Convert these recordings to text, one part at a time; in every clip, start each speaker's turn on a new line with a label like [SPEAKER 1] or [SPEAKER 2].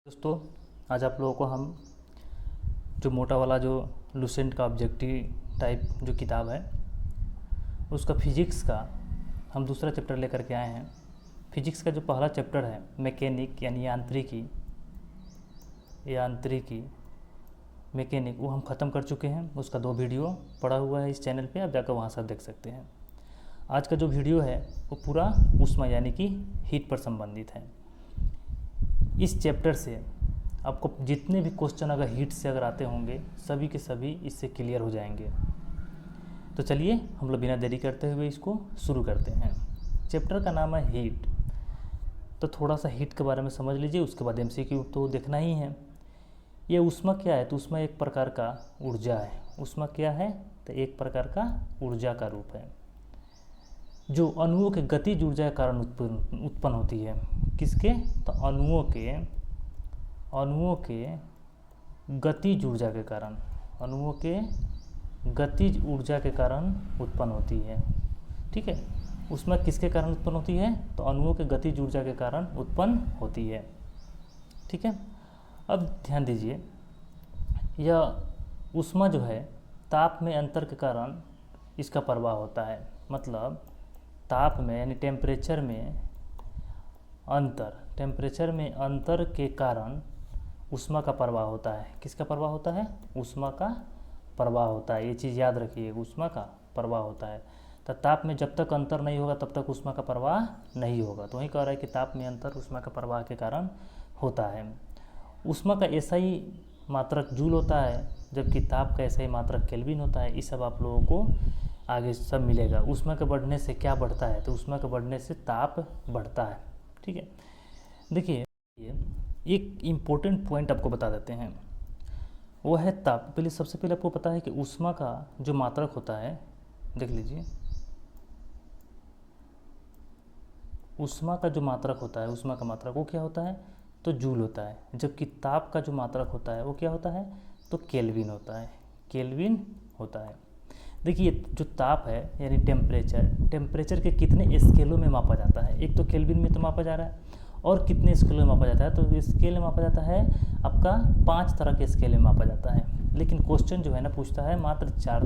[SPEAKER 1] दोस्तों, आज आप लोगों को हम जो मोटा वाला जो लुसेंट का ऑब्जेक्टिव टाइप जो किताब है उसका फिजिक्स का हम दूसरा चैप्टर लेकर के आए हैं। फिजिक्स का जो पहला चैप्टर है मैकेनिक यानी यांत्रिकी मैकेनिक वो हम ख़त्म कर चुके हैं। उसका 2 वीडियो पड़ा हुआ है इस चैनल पे, आप जाकर वहाँ से देख सकते हैं। आज का जो वीडियो है वो पूरा ऊष्मा यानी कि हीट पर संबंधित है। इस चैप्टर से आपको जितने भी क्वेश्चन अगर हीट से अगर आते होंगे सभी के सभी इससे क्लियर हो जाएंगे। तो चलिए हम लोग बिना देरी करते हुए इसको शुरू करते हैं। चैप्टर का नाम है हीट, तो थोड़ा सा हीट के बारे में समझ लीजिए, उसके बाद एमसीक्यू तो देखना ही है। ये ऊष्मा क्या है? तो ऊष्मा एक प्रकार का ऊर्जा है। ऊष्मा क्या है? तो एक प्रकार का ऊर्जा का रूप है जो अणुओं के गतिज ऊर्जा के कारण उत्पन्न होती है। किसके? तो अणुओं के गतिज ऊर्जा के कारण, अणुओं के गतिज ऊर्जा के कारण उत्पन्न होती है। ठीक है, ऊष्मा किसके कारण उत्पन्न होती है? तो अणुओं के गतिज ऊर्जा के कारण उत्पन्न होती है। ठीक है, अब ध्यान दीजिए, यह ऊष्मा जो है ताप में अंतर के कारण इसका प्रवाह होता है। मतलब ताप में यानी टेम्परेचर में अंतर के कारण ऊष्मा का प्रवाह होता है। किसका प्रवाह होता है? ऊष्मा का प्रवाह होता है। ये चीज़ याद रखिए, ऊष्मा का प्रवाह होता है। तो ताप में जब तक अंतर नहीं होगा तब तक ऊष्मा का प्रवाह नहीं होगा। तो वही कह रहा है कि ताप में अंतर ऊष्मा का प्रवाह के कारण होता है। ऊष्मा का एसआई मात्रक जूल होता है, जबकि ताप का एसआई मात्रक केल्विन होता है। ये सब आप लोगों को आगे सब मिलेगा। ऊष्मा के बढ़ने से क्या बढ़ता है? तो ऊष्मा के बढ़ने से ताप बढ़ता है। ठीक है, देखिए एक इम्पोर्टेंट पॉइंट आपको बता देते हैं, वो है ताप। सबसे पहले आपको पता है कि ऊष्मा का जो मात्रक होता है, देख लीजिए, ऊष्मा का जो मात्रक होता है, ऊष्मा का मात्रक वो क्या होता है? तो जूल होता है। जबकि ताप का जो मात्रक होता है वो क्या होता है? तो केल्विन होता है। केल्विन होता है। देखिए जो ताप है यानी टेम्परेचर के कितने स्केलों में मापा जाता है? एक तो केल्विन में तो मापा जा रहा है, और कितने स्केलों में मापा जाता है? तो स्केल में मापा जाता है आपका 5 तरह के स्केल में मापा जाता है। लेकिन क्वेश्चन जो है ना पूछता है मात्र 4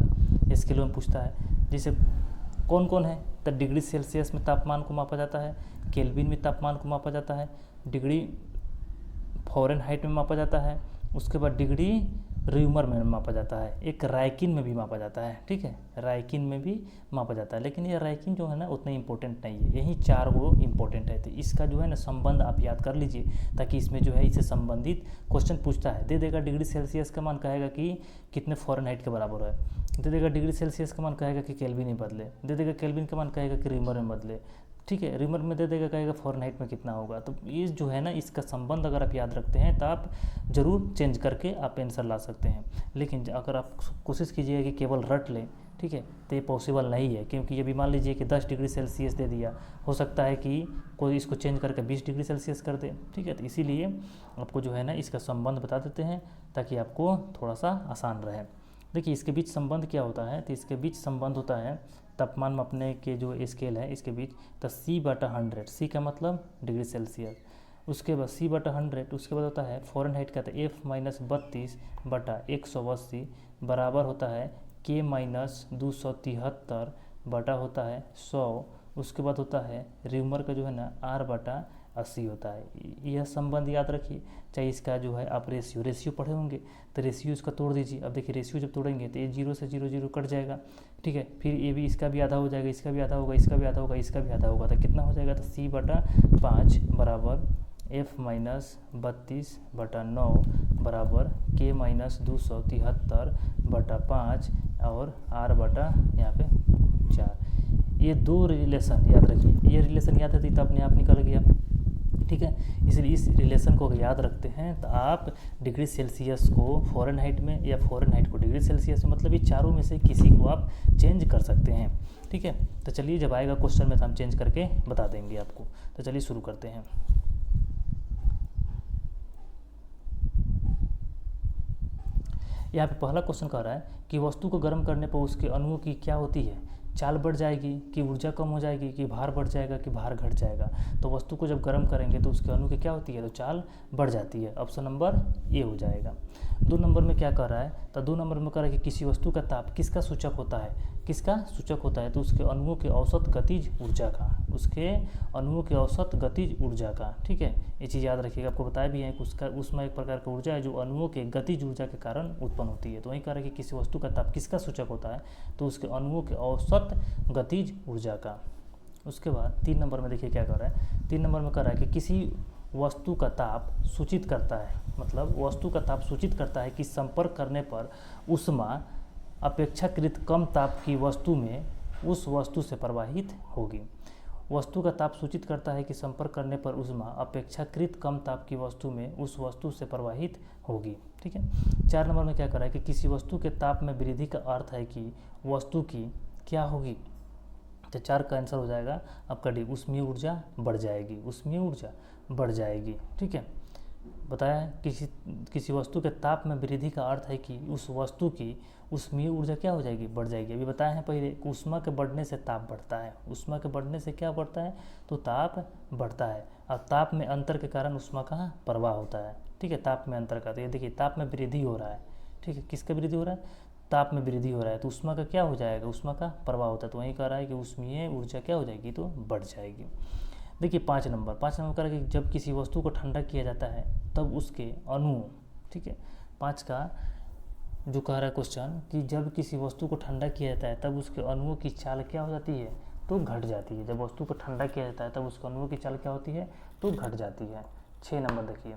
[SPEAKER 1] स्केलों में पूछता है। जैसे कौन कौन है? तो डिग्री सेल्सियस में तापमान को मापा जाता है, केल्विन में तापमान को मापा जाता है, डिग्री फ़ारेनहाइट में मापा जाता है, उसके बाद डिग्री र्यूमर में मापा जाता है, एक रायकिन में भी मापा जाता है। ठीक है, रायकिन में भी मापा जाता है। लेकिन ये रायकिन जो है ना उतना इम्पोर्टेंट नहीं है, यही 4 वो इम्पोर्टेंट है। तो इसका जो है ना संबंध आप याद कर लीजिए, ताकि इसमें जो है इससे संबंधित क्वेश्चन पूछता है। दे देगा डिग्री सेल्सियस का मान, कहेगा कि कितने फ़ारेनहाइट के बराबर है। दे देगा डिग्री सेल्सियस का मान, कहेगा कि केल्विन ही बदले। दे देगा केल्विन का मान, कहेगा कि र्यूमर में बदले। ठीक है, र्यूमर में दे देगा, कहेगा फ़ारेनहाइट में कितना होगा। तो ये जो है ना इसका संबंध अगर आप याद रखते हैं तो आप ज़रूर चेंज करके आप आंसर ला सकते हैं। लेकिन अगर आप कोशिश कीजिएगा कि केवल रट लें, ठीक है, तो ये पॉसिबल नहीं है। क्योंकि ये भी मान लीजिए कि 10 डिग्री सेल्सियस दे दिया, हो सकता है कि कोई इसको चेंज करके 20 डिग्री सेल्सियस कर दे। ठीक है, तो इसीलिए आपको जो है ना इसका संबंध बता देते हैं ताकि आपको थोड़ा सा आसान रहे। देखिए इसके बीच संबंध क्या होता है? तो इसके बीच संबंध होता है तापमान मापने के जो स्केल है इसके बीच, तो C/100, C का मतलब डिग्री सेल्सियस, उसके बाद C/100, उसके बाद होता है फ़ारेनहाइट का, तो F-32/180 बराबर होता है K-273 बटा होता है 100। उसके बाद होता है र्यूमर का जो है ना R/80 होता है। यह संबंध याद रखिए। चाहे इसका जो है आप रेशियो पढ़े होंगे, तो रेशियो इसका तोड़ दीजिए। अब देखिए रेशियो जब तोड़ेंगे तो ये 0 से 0 0 कट जाएगा। ठीक है, फिर ये भी इसका भी आधा हो जाएगा, इसका भी आधा होगा, इसका भी आधा होगा, इसका भी आधा होगा, तो कितना हो जाएगा? तो C/5 बराबर F-32/9 बराबर K-273/5 और R/ यहाँ पे 4। ये 2 रिलेशन याद रखिए, ये रिलेशन याद रहती तो अपने आप निकल गया। ठीक है, इसलिए इस रिलेशन को याद रखते हैं तो आप डिग्री सेल्सियस को फ़ारेनहाइट में या फ़ारेनहाइट को डिग्री सेल्सियस में, मतलब ये चारों में से किसी को आप चेंज कर सकते हैं। ठीक है, तो चलिए जब आएगा क्वेश्चन में तो हम चेंज करके बता देंगे आपको। तो चलिए शुरू करते हैं। यहाँ पे पहला क्वेश्चन कह रहा है कि वस्तु को गर्म करने पर उसके अणुओं की क्या होती है? चाल बढ़ जाएगी कि ऊर्जा कम हो जाएगी, कि भार बढ़ जाएगा कि भार घट जाएगा। तो वस्तु को जब गर्म करेंगे तो उसके अणु की क्या होती है, तो चाल बढ़ जाती है। ऑप्शन नंबर ए हो जाएगा। 2 नंबर में क्या कर रहा है, तो 2 नंबर में कह रहा है कि किसी वस्तु का ताप किसका सूचक होता है, किसका सूचक होता है, तो उसके अणुओं के औसत गतिज ऊर्जा का, उसके अणुओं के औसत गतिज ऊर्जा का। ठीक है, ये चीज़ याद रखिएगा। आपको बताया भी है कि उसका उसमें एक प्रकार की ऊर्जा है जो अणुओं के गतिज ऊर्जा के कारण उत्पन्न होती है। तो वही कह रहा है कि किसी वस्तु का ताप किसका सूचक होता है, तो उसके अणुओं के औसत गतिज ऊर्जा का। उसके बाद 3 नंबर में देखिए क्या कर रहा है, 3 नंबर में कह रहा है कि किसी वस्तु का ताप सूचित करता है, मतलब वस्तु का ताप सूचित करता है कि संपर्क करने पर ऊष्मा अपेक्षाकृत कम ताप की वस्तु में उस वस्तु से प्रवाहित होगी। वस्तु का ताप सूचित करता है कि संपर्क करने पर ऊष्मा अपेक्षाकृत कम ताप की वस्तु में उस वस्तु से प्रवाहित होगी। ठीक है। 4 नंबर में क्या कर रहा है कि किसी वस्तु के ताप में वृद्धि का अर्थ है कि वस्तु की क्या होगी, तो 4 का आंसर हो जाएगा आपका डी, ऊष्मीय ऊर्जा बढ़ जाएगी, ऊष्मीय ऊर्जा बढ़ जाएगी। ठीक है, बताया किसी वस्तु के ताप में वृद्धि का अर्थ है कि उस वस्तु की ऊष्मीय ऊर्जा क्या हो जाएगी, बढ़ जाएगी। अभी बताए हैं पहले कि ऊष्मा के बढ़ने से ताप बढ़ता है, ऊष्मा के बढ़ने से क्या बढ़ता है, तो ताप बढ़ता है। और ताप में अंतर के कारण ऊष्मा का प्रवाह होता है। ठीक है, ताप में अंतर का, तो ये देखिए ताप में वृद्धि हो रहा है। ठीक है, किसका वृद्धि हो रहा है, ताप में वृद्धि हो रहा है, तो ऊष्मा का क्या हो जाएगा, ऊष्मा का प्रवाह होता है। तो वहीं कह रहा है कि ऊष्मीय ऊर्जा क्या हो जाएगी, तो बढ़ जाएगी। देखिए 5 नंबर कह रहा है कि जब किसी वस्तु को ठंडा किया जाता है तब उसके अणु, ठीक है, 5 का जो कह रहा है क्वेश्चन कि जब किसी वस्तु को ठंडा किया जाता है तब उसके अणुओं की चाल क्या हो जाती है, तो घट जाती है। जब वस्तु को ठंडा किया जाता है तब उसके अणुओं की चाल क्या होती है, तो घट जाती है। 6 नंबर देखिए,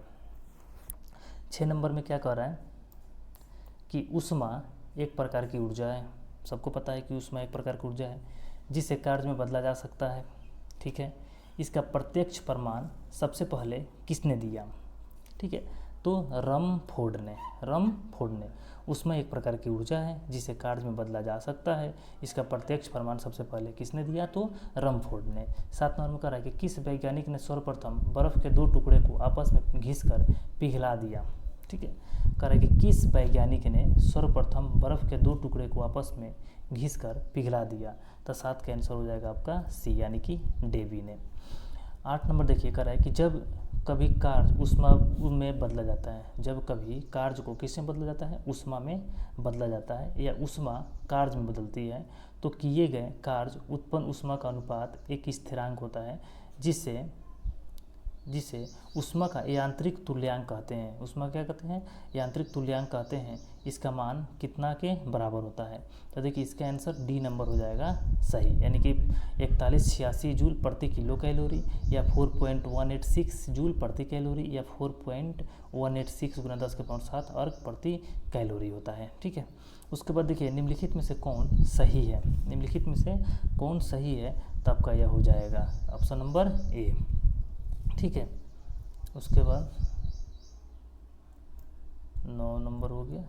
[SPEAKER 1] 6 नंबर में क्या कह रहा है कि ऊष्मा एक प्रकार की ऊर्जा है। सबको पता है कि ऊष्मा एक प्रकार की ऊर्जा है जिसे कार्य में बदला जा सकता है। ठीक है, इसका प्रत्यक्ष प्रमाण सबसे पहले किसने दिया, ठीक है, तो रमफोर्ड ने। उसमें एक प्रकार की ऊर्जा है जिसे कार्य में बदला जा सकता है। इसका प्रत्यक्ष प्रमाण सबसे पहले किसने दिया, तो रमफोर्ड ने। 7 नंबर में कह रहा है कि किस वैज्ञानिक ने सर्वप्रथम बर्फ के 2 टुकड़े को आपस में घिसकर पिघला दिया। ठीक है, कह रहा है कि किस वैज्ञानिक ने सर्वप्रथम बर्फ के 2 टुकड़े को आपस में घिसकर पिघला दिया, तो 7 का आंसर हो जाएगा आपका सी, यानी कि डेवी ने। 8 नंबर देखिए, कह रहा है कि जब कभी कार्य ऊष्मा में बदला जाता है, जब कभी कार्य को किस में बदला जाता है, ऊष्मा में बदला जाता है, या ऊष्मा कार्य में बदलती है, तो किए गए कार्य उत्पन्न ऊष्मा का अनुपात एक स्थिरांक होता है जिसे ऊष्मा का यांत्रिक तुल्यांक कहते हैं। ऊष्मा क्या कहते हैं, यांत्रिक तुल्यांक कहते हैं। इसका मान कितना के बराबर होता है, तो देखिए इसका आंसर डी नंबर हो जाएगा सही, यानी कि 4186 जूल प्रति किलो कैलोरी, या 4.186 जूल प्रति कैलोरी, या 4.186 गुना 10⁻7 अर्क प्रति कैलोरी होता है। ठीक है, उसके बाद देखिए निम्नलिखित में से कौन सही है, निम्नलिखित में से कौन सही है, तो आपका यह हो जाएगा ऑप्शन नंबर ए। ठीक है, उसके बाद 9 नंबर हो गया,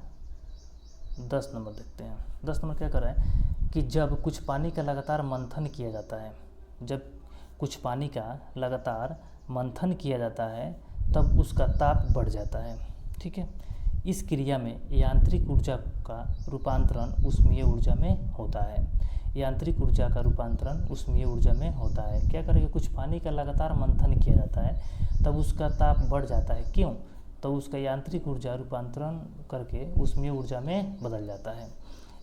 [SPEAKER 1] 10 नंबर देखते हैं। 10 नंबर क्या कर रहा है कि जब कुछ पानी का लगातार मंथन किया जाता है, जब कुछ पानी का लगातार मंथन किया जाता है तब उसका ताप बढ़ जाता है। ठीक है, इस क्रिया में यांत्रिक ऊर्जा का रूपांतरण ऊष्मीय ऊर्जा में होता है। यांत्रिक ऊर्जा का रूपांतरण ऊष्मीय ऊर्जा में होता है। क्या करेंगे, कुछ पानी का लगातार मंथन किया जाता है तब उसका ताप बढ़ जाता है। क्यों, तो उसका यांत्रिक ऊर्जा रूपांतरण करके ऊष्मीय ऊर्जा में बदल जाता है।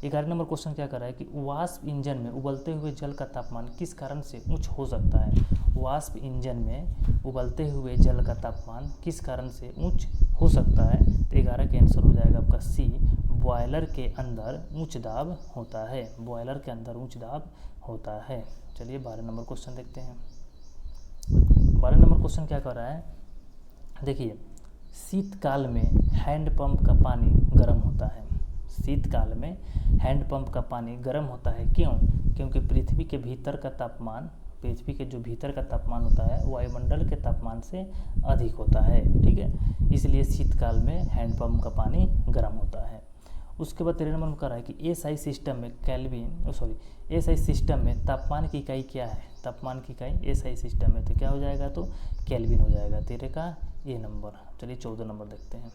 [SPEAKER 1] 11 नंबर क्वेश्चन क्या कर रहा है कि वाष्प इंजन में उबलते हुए जल का तापमान किस कारण से उच्च हो सकता है। वाष्प इंजन में उबलते हुए जल का तापमान किस कारण से उच्च हो सकता है, तो 11 का आंसर हो जाएगा आपका सी, बॉयलर के अंदर उच्च दाब होता है। बॉयलर के अंदर उच्च दाब होता है। चलिए 12 नंबर क्वेश्चन देखते हैं। 12 नंबर क्वेश्चन क्या कर रहा है, देखिए शीतकाल में हैंडपंप का पानी गर्म होता है। शीतकाल में हैंडपंप का पानी गर्म होता है। क्यों, क्योंकि पृथ्वी के भीतर का तापमान, पृथ्वी के जो भीतर का तापमान होता है वायुमंडल के तापमान से अधिक होता है। ठीक है, इसलिए शीतकाल में हैंडपंप का पानी गर्म होता है। उसके बाद 13 नंबर में कह रहा है कि एसआई सिस्टम में एसआई सिस्टम में तापमान की इकाई क्या है, तापमान की इकाई एसआई सिस्टम में, तो क्या हो जाएगा, तो केल्विन हो जाएगा। 13 का ए नंबर। चलिए 14 नंबर देखते हैं।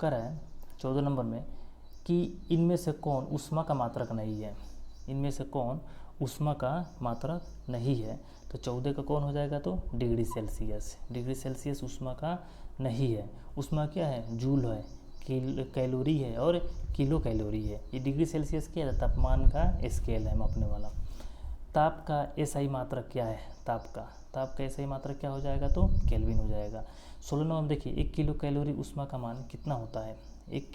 [SPEAKER 1] कह रहा है 14 नंबर में कि इनमें से कौन ऊष्मा का मात्रक नहीं है। इनमें से कौन ऊष्मा का मात्रक नहीं है? तो 14 का कौन हो जाएगा? तो डिग्री सेल्सियस। डिग्री सेल्सियस ऊष्मा का नहीं है। ऊष्मा क्या है? जूल है, कैलोरी है और किलो कैलोरी है। ये डिग्री सेल्सियस क्या है? तापमान का स्केल है मापने वाला। ताप का एसआई मात्रक क्या है? ताप का एसआई मात्रक क्या हो जाएगा? तो केल्विन हो जाएगा। 16 नंबर देखिए, 1 किलो कैलोरी ऊष्मा का मान कितना होता है? 1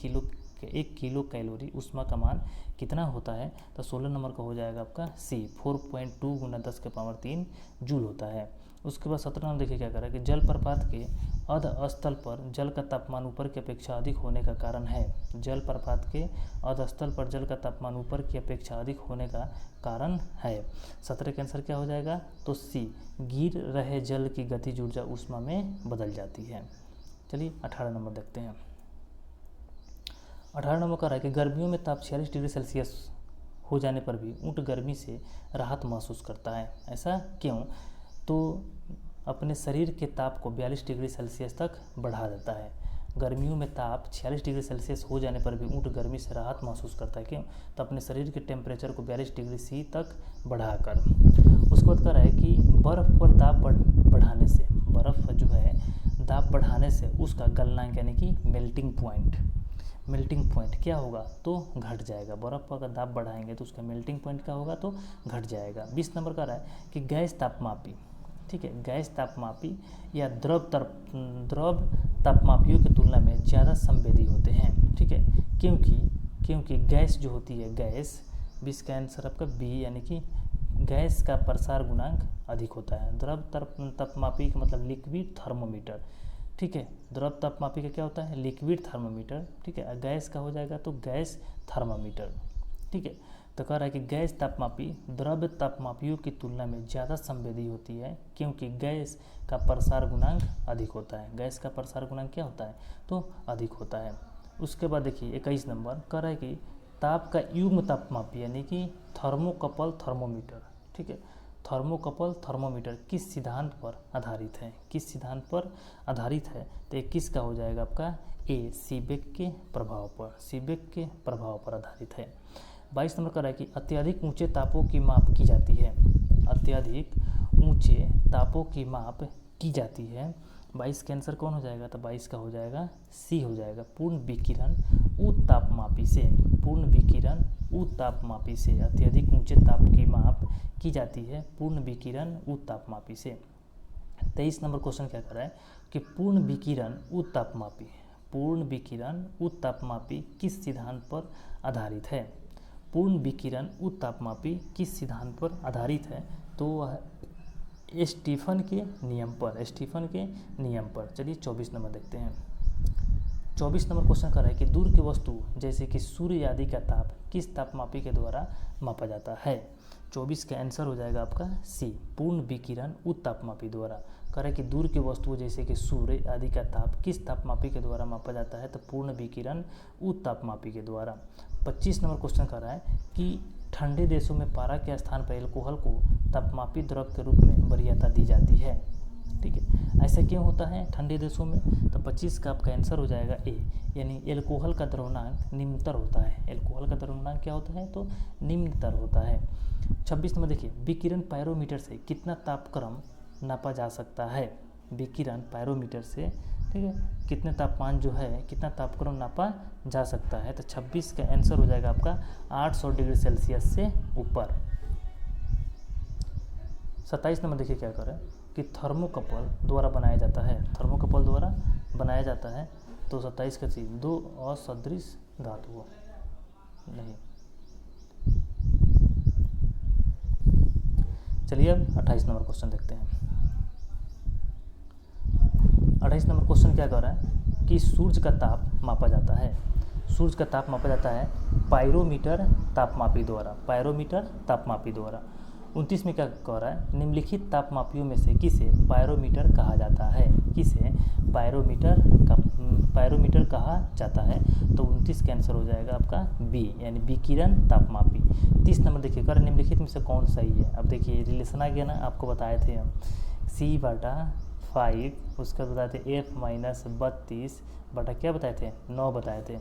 [SPEAKER 1] किलो कैलोरी ऊष्मा का मान कितना होता है? तो 16 नंबर का हो जाएगा आपका सी, 4.2 × 10⁻³ जूल होता है। उसके बाद 17 नंबर देखिए क्या कर रहा है कि जलप्रपात के अधस्थल पर जल का तापमान ऊपर की अपेक्षा अधिक होने का कारण है। जलप्रपात के अधस्थल पर जल का तापमान ऊपर की अपेक्षा अधिक होने का कारण है। 17 का आंसर क्या हो जाएगा? तो सी, गिर रहे जल की गतिज ऊर्जा ऊष्मा में बदल जाती है। चलिए 18 नंबर देखते हैं। 18 नंबर कह रहा है कि गर्मियों में ताप 46 डिग्री सेल्सियस हो जाने पर भी ऊँट गर्मी से राहत महसूस करता है। ऐसा क्यों? तो अपने शरीर के ताप को 42 डिग्री सेल्सियस तक बढ़ा देता है। गर्मियों में ताप 46 डिग्री सेल्सियस हो जाने पर भी ऊँट गर्मी से राहत महसूस करता है। क्यों? तो अपने शरीर के टेम्परेचर को 42 डिग्री सी तक बढ़ाकर। उसके बाद कह रहा है कि बर्फ़ पर दाब बढ़ाने से, बर्फ़ जो है दाब बढ़ाने से उसका गलनांक यानी कि मेल्टिंग पॉइंट क्या होगा? तो घट जाएगा। बर्फ़ पर अगर दाब बढ़ाएंगे तो उसका मेल्टिंग पॉइंट क्या होगा? तो घट जाएगा। 20 नंबर का रहा है कि गैस तापमापी, ठीक है, गैस तापमापी या द्रव तापमापियों की तुलना में ज़्यादा संवेदी होते हैं। ठीक है, क्योंकि गैस जो होती है, गैस 20 का आंसर आपका बी, यानी कि गैस का प्रसार गुणांक अधिक होता है। द्रव तापमापी का मतलब लिक्विड थर्मोमीटर। ठीक है, द्रव तापमापी का क्या होता है? Liquid thermometer. ठीक है, गैस का हो जाएगा तो गैस थर्मामीटर। ठीक है, तो कह रहा है कि गैस तापमापी द्रव तापमापियों की तुलना में ज़्यादा संवेदी होती है क्योंकि गैस का प्रसार गुणांक अधिक होता है। गैस का प्रसार गुणांक क्या होता है? तो अधिक होता है। उसके बाद देखिए 21 नंबर कह रहा है कि ताप का युग्म तापमापी यानी कि थर्मोकपल थर्मोमीटर। ठीक है, थर्मोकपल थर्मोमीटर किस सिद्धांत पर आधारित है? किस सिद्धांत पर आधारित है? तो 21 का हो जाएगा आपका ए, सीबेक के प्रभाव पर। सीबेक के प्रभाव पर आधारित है। 22 नंबर का है कि अत्यधिक ऊंचे तापों की माप की जाती है। अत्यधिक ऊंचे तापों की माप की जाती है। 22 का आंसर कौन हो जाएगा? तो 22 का हो जाएगा सी हो जाएगा, पूर्ण विकिरण उतापमापी से। पूर्ण विकिरण उतापमापी से अत्यधिक ऊंचे ताप की माप की जाती है पूर्ण विकिरण उतापमापी से। 23 नंबर क्वेश्चन क्या कर रहा है कि पूर्ण विकिरण उतापमापी किस सिद्धांत पर आधारित है? पूर्ण विकिरण उतापमापी किस सिद्धांत पर आधारित है? तो वह स्टीफन के नियम पर। चलिए 24 नंबर देखते हैं। 24 नंबर क्वेश्चन कर रहा है कि दूर की वस्तु जैसे कि सूर्य आदि का ताप किस तापमापी के द्वारा मापा जाता है? 24 का आंसर हो जाएगा आपका सी, पूर्ण विकिरण उतापमापी द्वारा। कह रहा है कि दूर की वस्तुओं जैसे कि सूर्य आदि का ताप किस तापमापी के द्वारा मापा जाता है? तो पूर्ण विकिरण उतापमापी के द्वारा। 25 नंबर क्वेश्चन कर रहा है कि ठंडे देशों में पारा के स्थान पर एल्कोहल को तापमापी द्रव के रूप में वरीयता दी जाती है। ठीक है, ऐसा क्यों होता है ठंडे देशों में? तो 25 का आपका आंसर हो जाएगा ए, यानी एल्कोहल का द्रव्यमान निम्नतर होता है। एल्कोहल का द्रव्यमान क्या होता है? तो निम्नतर होता है। 26 नंबर देखिए, विकिरण पायरोमीटर से कितना तापक्रम नापा जा सकता है? विकिरण पायरोमीटर से, ठीक है, कितने तापमान जो है, कितना तापक्रम नापा जा सकता है? तो 26 का आंसर हो जाएगा आपका 800 डिग्री सेल्सियस से ऊपर। 27 नंबर देखिए क्या कर रहा है कि थर्मोकपल द्वारा बनाया जाता है। थर्मोकपल द्वारा बनाया जाता है तो 27 का चीज दो असदृश धातुओं नहीं। चलिए अब 28 नंबर क्वेश्चन देखते हैं। 28 नंबर क्वेश्चन क्या कर रहा है कि सूर्य का ताप मापा जाता है। सूर्य का ताप मापा जाता है पायरोमीटर तापमापी द्वारा। पायरोमीटर तापमापी द्वारा। 29 में क्या कह रहा है? निम्नलिखित तापमापियों में से किसे पायरोमीटर कहा जाता है? किसे पायरोमीटर कहा जाता है? तो 29 का आंसर हो जाएगा आपका बी, यानी विकिरण तापमापी। 30 नंबर देखिए कर निम्नलिखित में से कौन सही है? अब देखिए रिलेशन आ गया ना, आपको बताए थे हम C/4 5, उसके बाद बताए थे f माइनस 32 बटा क्या बताए थे 9 बताए थे।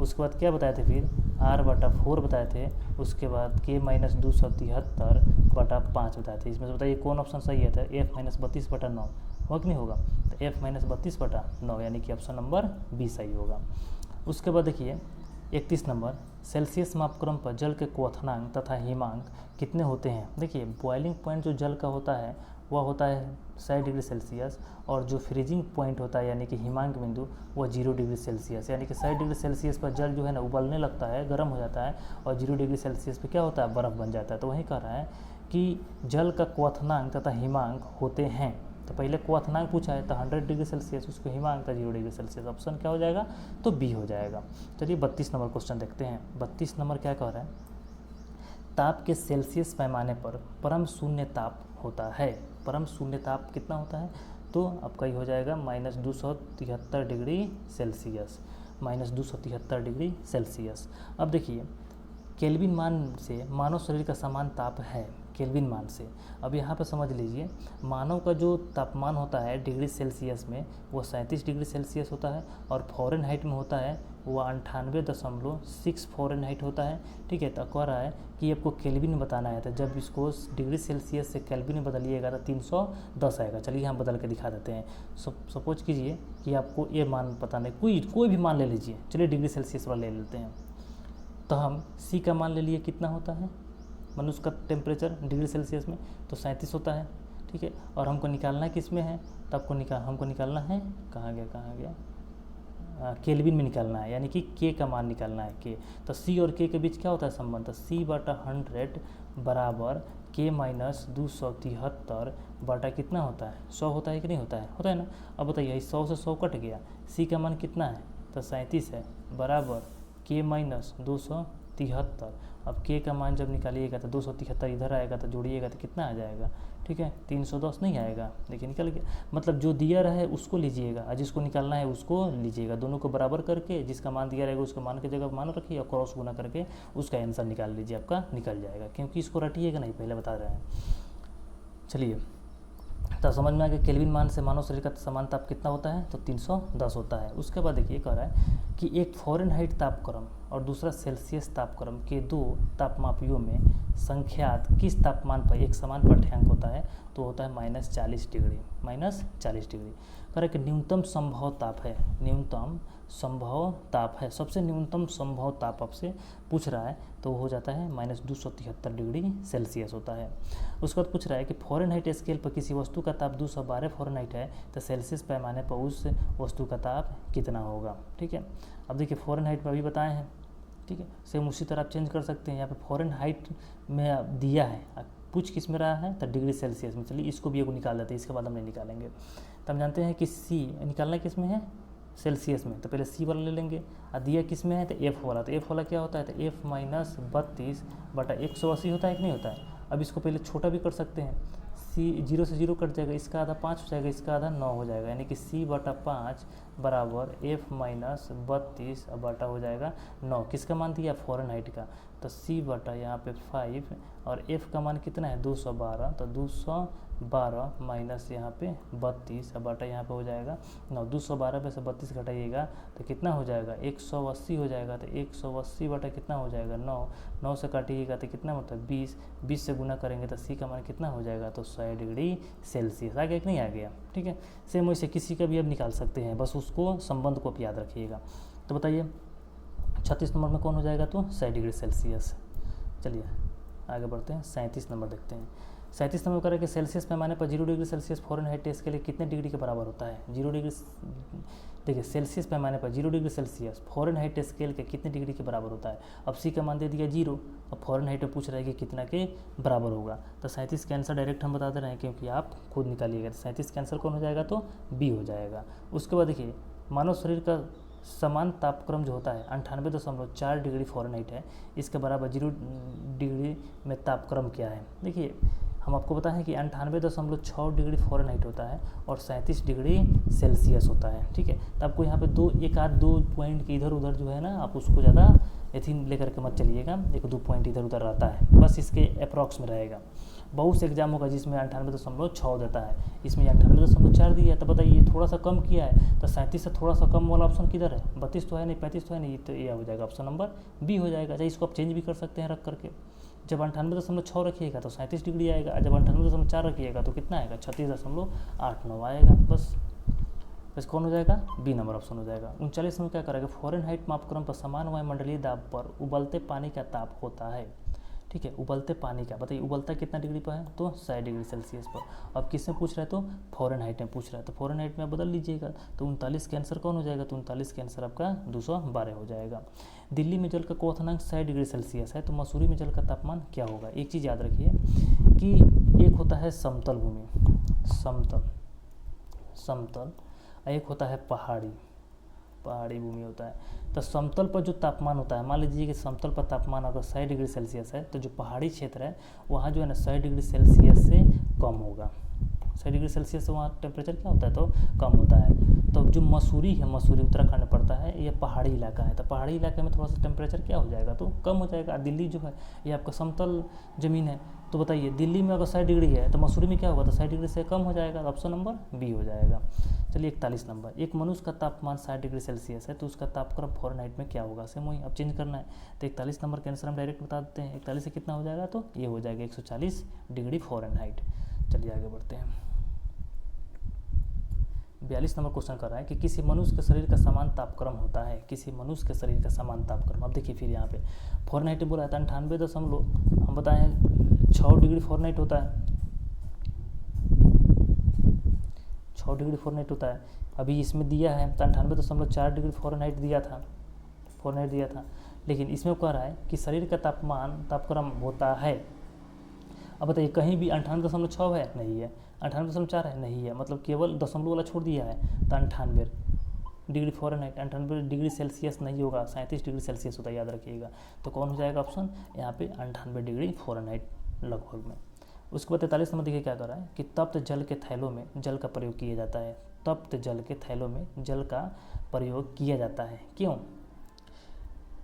[SPEAKER 1] उसके बाद क्या बताए थे फिर r बटा 4 बताए थे। उसके बाद k माइनस 273 बटा 5 बताए थे। इसमें से बताइए कौन ऑप्शन सही है? तो f माइनस 32 बटा 9 होगा कि नहीं होगा? तो f माइनस 32 बटा 9 यानी कि ऑप्शन नंबर बी सही होगा। उसके बाद देखिए 31 नंबर, सेल्सियस मापक्रम पर जल के क्वथनांक तथा हिमांक कितने होते हैं? देखिए बॉइलिंग पॉइंट जो जल का होता है वह होता है 60 डिग्री सेल्सियस, और जो फ्रीजिंग पॉइंट होता है यानी कि हिमांक बिंदु वह 0 डिग्री सेल्सियस, यानी कि 60 डिग्री सेल्सियस पर जल जो है ना उबलने लगता है, गर्म हो जाता है, और 0 डिग्री सेल्सियस पर क्या होता है? बर्फ़ बन जाता है। तो वही कह रहा है कि जल का क्वथनांक तथा हिमांक होते हैं। तो पहले क्वथनांक पूछा है तो 100 डिग्री सेल्सियस, उसको हिमांक था 0 डिग्री सेल्सियस। ऑप्शन क्या हो जाएगा? तो बी हो जाएगा। चलिए 32 नंबर क्वेश्चन देखते हैं। 32 नंबर क्या कह रहा है? ताप के सेल्सियस पैमाने पर परम शून्य ताप होता है। परम शून्य ताप कितना होता है? तो आपका ये हो जाएगा minus 273 degree Celsius, minus 273 degree Celsius. अब देखिए केल्विन मान से मानव शरीर का समान ताप है, केल्विन मान से। अब यहाँ पर समझ लीजिए मानव का जो तापमान होता है डिग्री सेल्सियस में वो 37 डिग्री सेल्सियस होता है, और फ़ारेनहाइट में होता है वो 98.6 फ़ारेनहाइट होता है। ठीक है, तो कह रहा है कि आपको केल्विन में बताना है, तो जब इसको डिग्री सेल्सियस से केल्विन में बदलिएगा तो 310 आएगा। चलिए हम बदल के दिखा देते हैं। सपोज कीजिए कि आपको ये मान पता नहीं, कोई भी मान ले लीजिए। चलिए डिग्री सेल्सियस वाला ले लेते हैं। तो हम सी का मान ले लिए कितना होता है मनुष्य का टेम्परेचर डिग्री सेल्सियस में, तो 37 होता है। ठीक है, और हमको निकालना किस में है? तो हमको निकालना है, कहाँ गया, केल्विन में निकालना है, यानी कि के का मान निकालना है के। तो सी और के बीच क्या होता है संबंध? तो सी बटा 100 बराबर के माइनस 273 बटा कितना होता है? 100 होता है कि नहीं होता है? होता है ना। अब बताइए 100 से 100 कट गया, सी का मान कितना है? तो 37 है, बराबर के माइनस 273। अब के का मान जब निकालिएगा तो 273 इधर आएगा, तो जोड़िएगा तो कितना आ जाएगा? ठीक है, 310 नहीं आएगा। देखिए निकल गया। मतलब जो दिया रहे उसको लीजिएगा और जिसको निकालना है उसको लीजिएगा, दोनों को बराबर करके जिसका मान दिया रहेगा उसका मान की जगह मान रखिए और क्रॉस गुना करके उसका आंसर निकाल लीजिए, आपका निकल जाएगा। क्योंकि इसको रटिएगा नहीं, पहले बता रहे हैं। चलिए तो समझ में आ गया केल्विन मान से मानव शरीर का समान ताप कितना होता है? तो 310 होता है। उसके बाद देखिए कह रहा है कि एक फ़ारेनहाइट तापक्रम और दूसरा सेल्सियस तापक्रम के दो तापमापियों में संख्यात किस तापमान पर एक समान पाठ्यांक होता है? तो होता है -40 डिग्री, -40 डिग्री। कह रहा है कि न्यूनतम संभव ताप है, न्यूनतम संभव ताप है, सबसे न्यूनतम संभव ताप आपसे पूछ रहा है तो हो जाता है -273 डिग्री सेल्सियस होता है। उसके बाद पूछ रहा है कि फ़ारेनहाइट स्केल पर किसी वस्तु का ताप 212 फ़ारेनहाइट है तो सेल्सियस पैमाने पर उस वस्तु का ताप कितना होगा? ठीक है, अब देखिए फ़ारेनहाइट में अभी बताए हैं। ठीक है, सेम उसी तरह आप चेंज कर सकते हैं। यहाँ पे फ़ारेनहाइट में दिया है, पूछ किस में रहा है? तो डिग्री सेल्सियस में। चलिए इसको भी एगो निकाल देते हैं, इसके बाद हम नहीं निकालेंगे। तो हम जानते हैं कि सी निकालना किस में है? सेल्सियस में। तो पहले सी वाला ले लेंगे, और दिया किस में है? तो एफ वाला। तो एफ वाला क्या होता है? तो एफ माइनस 32 बटा 180 होता है कि नहीं होता है? अब इसको पहले छोटा भी कर सकते हैं, सी 0 से 0 कट जाएगा, इसका आधा 5 हो जाएगा, इसका आधा 9 हो जाएगा, यानी कि सी बटा 5 बराबर एफ माइनस 32 बटा हो जाएगा 9। किसका मान दिया? फ़ारेनहाइट का। तो सी बटा यहाँ पे 5 और एफ का मान कितना है? 212। तो 212 माइनस यहाँ पे 32 बटा यहाँ पे हो जाएगा 9। 212 में से 32 घटाइएगा तो कितना हो जाएगा? 180 हो जाएगा। तो 180 बटा कितना हो जाएगा? 9। 9 से काटिएगा तो कितना होता है? 20। 20 से गुना करेंगे तो सी का मान कितना हो जाएगा? तो 100 डिग्री सेल्सियस। आ गया कि नहीं आ गया? ठीक है, सेम वैसे किसी का भी अब निकाल सकते हैं, बस उसको संबंध को आप याद रखिएगा। तो बताइए 36 नंबर में कौन हो जाएगा? तो 100 डिग्री सेल्सियस। चलिए आगे बढ़ते हैं, 37 नंबर देखते हैं। 37 नंबर करें कि सेल्सियस पैमाने पर 0 डिग्री सेल्सियस फ़ारेनहाइट टेस्ट के लिए कितने डिग्री के बराबर होता है? 0 डिग्री, देखिए सेल्सियस पैमाने पर 0 डिग्री सेल्सियस फ़ारेनहाइट स्केल के कितने डिग्री के बराबर होता है? अब सी का मान दे दिया 0, अब फ़ारेनहाइट में पूछ रहा है कि कितना के बराबर होगा। तो 37 का आंसर डायरेक्ट हम बता दे रहे हैं क्योंकि आप खुद निकालिएगा। 37 का आंसर कौन हो जाएगा? तो बी हो जाएगा। उसके बाद देखिए मानव शरीर का समान तापक्रम जो होता है 98.4 डिग्री फ़ारेनहाइट है, इसके बराबर 0 डिग्री में तापक्रम क्या है? देखिए हम आपको बताएं कि 98.6 डिग्री फ़ारेनहाइट होता है और 37 डिग्री सेल्सियस होता है। ठीक है, तो आपको यहाँ पे एक आध दो पॉइंट के इधर उधर जो है ना, आप उसको ज़्यादा एथिन लेकर के मत चलिएगा, 1-2 पॉइंट इधर उधर रहता है, बस इसके अप्रॉक्स में रहेगा। बहुत से एग्जाम होगा जिसमें 98.6 देता है, इसमें 98.4 दिया है। तो बताइए थोड़ा सा कम किया है, तो 37 से थोड़ा सा कम वाला ऑप्शन किधर है, 32 तो है नहीं, 35 तो है नहीं, तो ये हो जाएगा ऑप्शन नंबर बी हो जाएगा। अच्छा, इसको आप चेंज भी कर सकते हैं रख करके। जब 98.6 रखिएगा तो 37 डिग्री आएगा, जब 98.4 रखिएगा तो कितना आएगा, 36.89 आएगा। बस कौन हो जाएगा, बी नंबर ऑप्शन हो जाएगा। 39 में क्या करेगा, फ़ारेनहाइट मापक्रम पर समान वायुमंडलीय दाब पर उबलते पानी का ताप होता है। ठीक है, उबलते पानी का, बताइए उबलता कितना डिग्री पर है, तो 100 डिग्री सेल्सियस पर। अब किसमें पूछ रहा है, तो फ़ारेनहाइट में पूछ रहा है, तो फ़ारेनहाइट में बदल लीजिएगा, तो 39 का आंसर कौन हो जाएगा, तो 39 का आंसर आपका 212 हो जाएगा। दिल्ली में जल का क्वथनांक 100 डिग्री सेल्सियस है, तो मसूरी में जल का तापमान क्या होगा। एक चीज़ याद रखिए कि एक होता है समतल भूमि, समतल, एक होता है पहाड़ी भूमि होता है। तो समतल पर जो तापमान होता है, मान लीजिए कि समतल पर तापमान अगर 100 डिग्री सेल्सियस है, तो जो पहाड़ी क्षेत्र है वहाँ जो है ना 100 डिग्री सेल्सियस से कम होगा। 100 डिग्री सेल्सियस से वहाँ टेम्परेचर क्या होता है, तो कम होता है। तो जो मसूरी है, मसूरी उत्तराखंड में पड़ता है, ये पहाड़ी इलाका है, तो पहाड़ी इलाके में थोड़ा सा टेम्परेचर क्या हो जाएगा, तो कम हो जाएगा। दिल्ली जो है ये आपका समतल ज़मीन है, तो बताइए दिल्ली में अगर 100 डिग्री है तो मसूरी में क्या होगा, तो 100 डिग्री से कम हो जाएगा, ऑप्शन नंबर बी हो जाएगा। चलिए 41 नंबर, एक मनुष्य का तापमान 60 डिग्री सेल्सियस है, तो उसका तापक्रम फ़ारेनहाइट में क्या होगा, सेम वही अब चेंज करना है। तो 41 नंबर के आंसर हम डायरेक्ट बता देते हैं, 41 से कितना हो जाएगा, तो ये हो जाएगा 140 डिग्री फ़ारेनहाइट। चलिए आगे बढ़ते हैं। 42 नंबर क्वेश्चन कर रहा है कि किसी मनुष्य के शरीर का समान तापक्रम होता है, किसी मनुष्य के शरीर का समान तापक्रम। अब देखिए फिर यहाँ पे फ़ारेनहाइट बोला था 98 हम बताएं 6 डिग्री फ़ारेनहाइट होता है, 6 डिग्री फ़ारेनहाइट होता है। अभी इसमें दिया है 98.4 डिग्री फ़ारेनहाइट दिया था, लेकिन इसमें कह रहा है कि शरीर का तापक्रम होता है। अब बताइए कहीं भी 98.6 है, नहीं है, 98.4 है, नहीं है, मतलब केवल दशमलव वाला छोड़ दिया है, तो 98 डिग्री फ़ारेनहाइट, 98 डिग्री सेल्सियस नहीं होगा, 37 डिग्री सेल्सियस होता है, याद रखिएगा। तो कौन हो जाएगा ऑप्शन यहाँ पे 98 डिग्री फ़ारेनहाइट लगभग में। उसके बाद 43 नंबर देखिए क्या कर रहा है कि तप्त जल के थैलों में जल का प्रयोग किया जाता है, तप्त जल के थैलों में जल का प्रयोग किया जाता है, क्यों।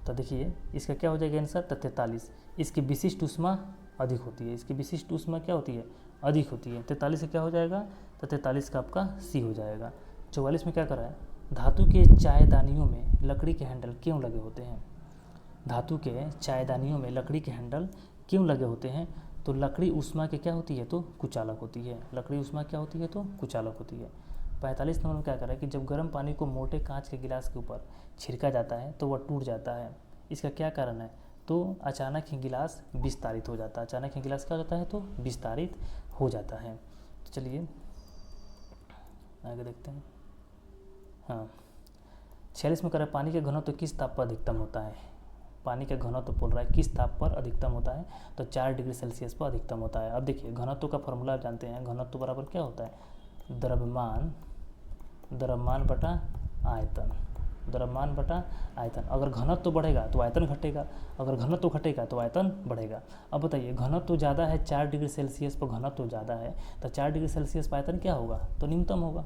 [SPEAKER 1] तो देखिए इसका क्या हो जाएगा आंसर, तो 43, इसकी विशिष्ट ऊष्मा अधिक होती है, इसकी विशिष्ट ऊष्मा क्या होती है, अधिक होती है। 43 से क्या हो जाएगा, तो 43 का आपका सी हो जाएगा। 44 में क्या कर रहा है, धातु के चायदानियों में लकड़ी के हैंडल क्यों लगे होते हैं, धातु के चायदानियों में लकड़ी के हैंडल क्यों लगे होते हैं। तो लकड़ी ऊष्मा के क्या होती है, तो कुचालक होती है, लकड़ी ऊष्मा क्या होती है, तो कुचालक होती है। 45 नंबर में क्या कर रहा है कि जब गर्म पानी को मोटे कांच के गिलास के ऊपर छिड़का जाता है तो वह टूट जाता है, इसका क्या कारण है, तो अचानक ही गिलास विस्तारित हो जाता है, अचानक ही गिलास क्या हो जाता है, तो विस्तारित हो जाता है। तो चलिए आगे देखते हैं। हाँ 46 में कर रहा है पानी के घनत्व तो किस ताप पर अधिकतम होता है, पानी का घनत्व तो बोल रहा है किस ताप पर अधिकतम होता है, तो 4 डिग्री सेल्सियस पर अधिकतम होता है। अब देखिए घनत्व का फॉर्मूला आप जानते हैं, घनत्व बराबर क्या होता है, द्रव्यमान बटा आयतन, द्रव्यमान बटा आयतन। अगर घनत्व बढ़ेगा तो आयतन घटेगा, अगर घनत्व घटेगा तो आयतन बढ़ेगा। अब बताइए घनत्व ज़्यादा है, 4 डिग्री सेल्सियस पर घनत्व ज़्यादा है, तो 4 डिग्री सेल्सियस पर आयतन क्या होगा, तो न्यूनतम होगा।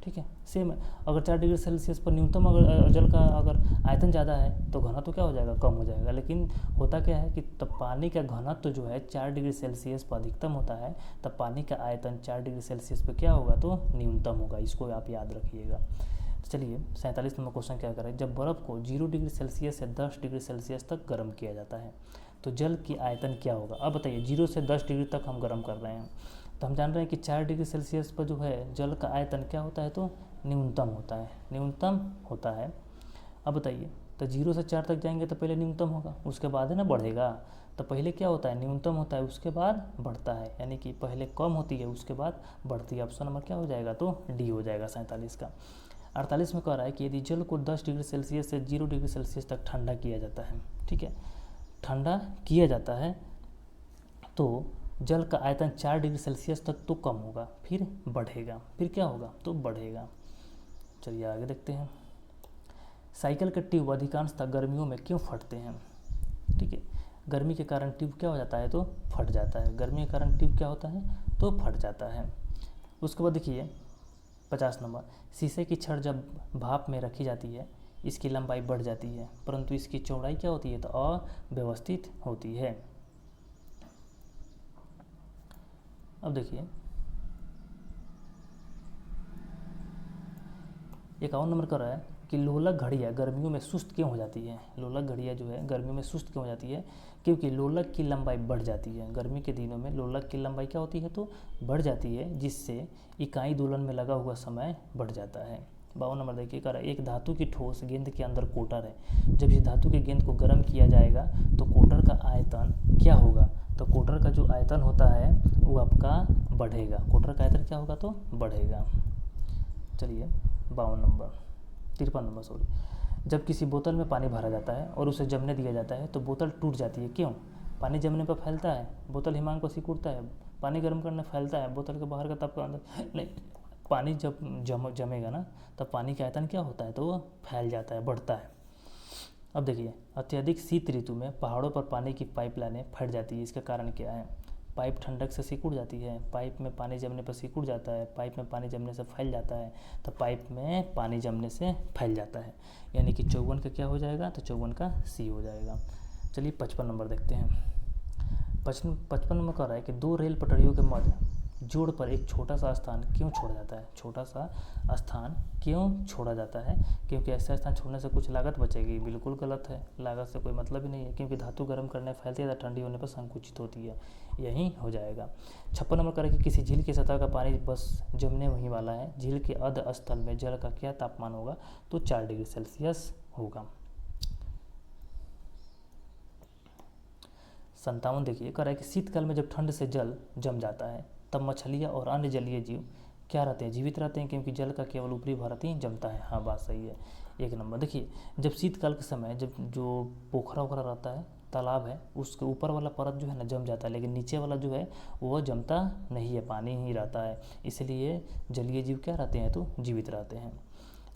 [SPEAKER 1] ठीक है, सेम है, अगर 4 डिग्री सेल्सियस पर न्यूनतम अगर जल का अगर आयतन ज़्यादा है तो घनत्व क्या हो जाएगा, कम हो जाएगा। लेकिन होता क्या है कि तब पानी का घनत्व जो है 4 डिग्री सेल्सियस पर अधिकतम होता है, तब पानी का आयतन 4 डिग्री सेल्सियस पर क्या होगा, तो न्यूनतम होगा, इसको आप याद रखिएगा। चलिए 47 नंबर क्वेश्चन क्या करें, जब बर्फ़ को 0 डिग्री सेल्सियस से 10 डिग्री सेल्सियस तक गर्म किया जाता है तो जल की आयतन क्या होगा। अब बताइए 0 से 10 डिग्री तक हम गर्म कर रहे हैं, तो हम जान रहे हैं कि 4 डिग्री सेल्सियस पर जो है जल का आयतन क्या होता है, तो न्यूनतम होता है, न्यूनतम होता है। अब बताइए तो 0 से 4 तक जाएंगे तो पहले न्यूनतम होगा, उसके बाद है ना बढ़ेगा, तो पहले क्या होता है, न्यूनतम होता है, उसके बाद बढ़ता है, यानी कि पहले कम होती है उसके बाद बढ़ती है। ऑप्शन नंबर क्या हो जाएगा, तो डी हो जाएगा 47 का। 48 में कह रहा है कि यदि जल को 10 डिग्री सेल्सियस से 0 डिग्री सेल्सियस तक ठंडा किया जाता है, ठीक है, ठंडा किया जाता है तो जल का आयतन 4 डिग्री सेल्सियस तक तो कम होगा, फिर बढ़ेगा, फिर क्या होगा, तो बढ़ेगा। चलिए आगे देखते हैं। साइकिल के ट्यूब अधिकांशतः गर्मियों में क्यों फटते हैं, ठीक है, गर्मी के कारण ट्यूब क्या हो जाता है, तो फट जाता है, गर्मी के कारण ट्यूब क्या होता है, तो फट जाता है। उसके बाद देखिए 50 नंबर, शीशे की छड़ जब भाप में रखी जाती है इसकी लंबाई बढ़ जाती है परंतु इसकी चौड़ाई क्या होती है, तो अव्यवस्थित होती है। अब देखिए 51 नंबर कर रहा है कि लोलक घड़ियाँ गर्मियों में सुस्त क्यों हो जाती है। लोलक घड़ियाँ जो है गर्मियों में सुस्त क्यों हो जाती है, क्योंकि लोलक की लंबाई बढ़ जाती है। गर्मी के दिनों में लोलक की लंबाई क्या होती है, तो बढ़ जाती है, जिससे इकाई दोलन में लगा हुआ समय बढ़ जाता है। 52 नंबर देखिए कर रहा है, एक धातु की ठोस गेंद के अंदर कोटर है। जब इस धातु की गेंद को गर्म किया जाएगा तो कोटर का आयतन क्या होगा, तो कोटर का जो आयतन होता है वो आपका बढ़ेगा। कोटर का आयतन क्या होगा, तो बढ़ेगा। चलिए 53 नंबर सॉरी, जब किसी बोतल में पानी भरा जाता है और उसे जमने दिया जाता है तो बोतल टूट जाती है, क्यों। पानी जमने पर फैलता है, बोतल हिमांक पर सिकुड़ता है, पानी गर्म करने फैलता है, बोतल के बाहर का ताप का अंदर नहीं। पानी जब जमेगा ना तब पानी का आयतन क्या होता है, तो वो फैल जाता है, बढ़ता है। अब देखिए अत्यधिक शीत ऋतु में पहाड़ों पर पानी की पाइपलाइनें फट जाती है। इसका कारण क्या है, पाइप ठंडक से सिकुड़ जाती है, पाइप में पानी जमने पर सिकुड़ जाता है, पाइप में पानी जमने से फैल जाता है, तो पाइप में पानी जमने से फैल जाता है। यानी कि 54 का क्या हो जाएगा, तो 54 का सी हो जाएगा। चलिए 55 नंबर देखते हैं। 55 नंबर कह रहा है कि दो रेल पटरियों के मध्य जोड़ पर एक छोटा सा स्थान क्यों छोड़ा जाता है। छोटा सा स्थान क्यों छोड़ा जाता है, क्योंकि ऐसा स्थान छोड़ने से कुछ लागत बचेगी। बिल्कुल गलत है, लागत से कोई मतलब ही नहीं है, क्योंकि धातु गर्म करने फैलती है, ठंडी होने पर संकुचित होती है, यही हो जाएगा। 56 नंबर करें कि किसी झील की सतह का पानी बस जमने वहीं वाला है। झील के अध स्थल में जल का क्या तापमान होगा, तो 4 डिग्री सेल्सियस होगा। 57 देखिए कह रहा है कि शीतकाल में जब ठंड से जल जम जाता है तब मछलियाँ और अन्य जलीय जीव क्या रहते हैं, जीवित रहते हैं, क्योंकि जल का केवल ऊपरी भाग ही जमता है। हाँ बात सही है, 1 नंबर। देखिए जब शीतकाल के समय जब जो पोखरा वोखरा रहता है, तालाब है, उसके ऊपर वाला परत जो है ना जम जाता है, लेकिन नीचे वाला जो है वो जमता नहीं है, पानी ही रहता है, इसलिए जलीय जीव क्या रहते हैं, तो जीवित रहते हैं।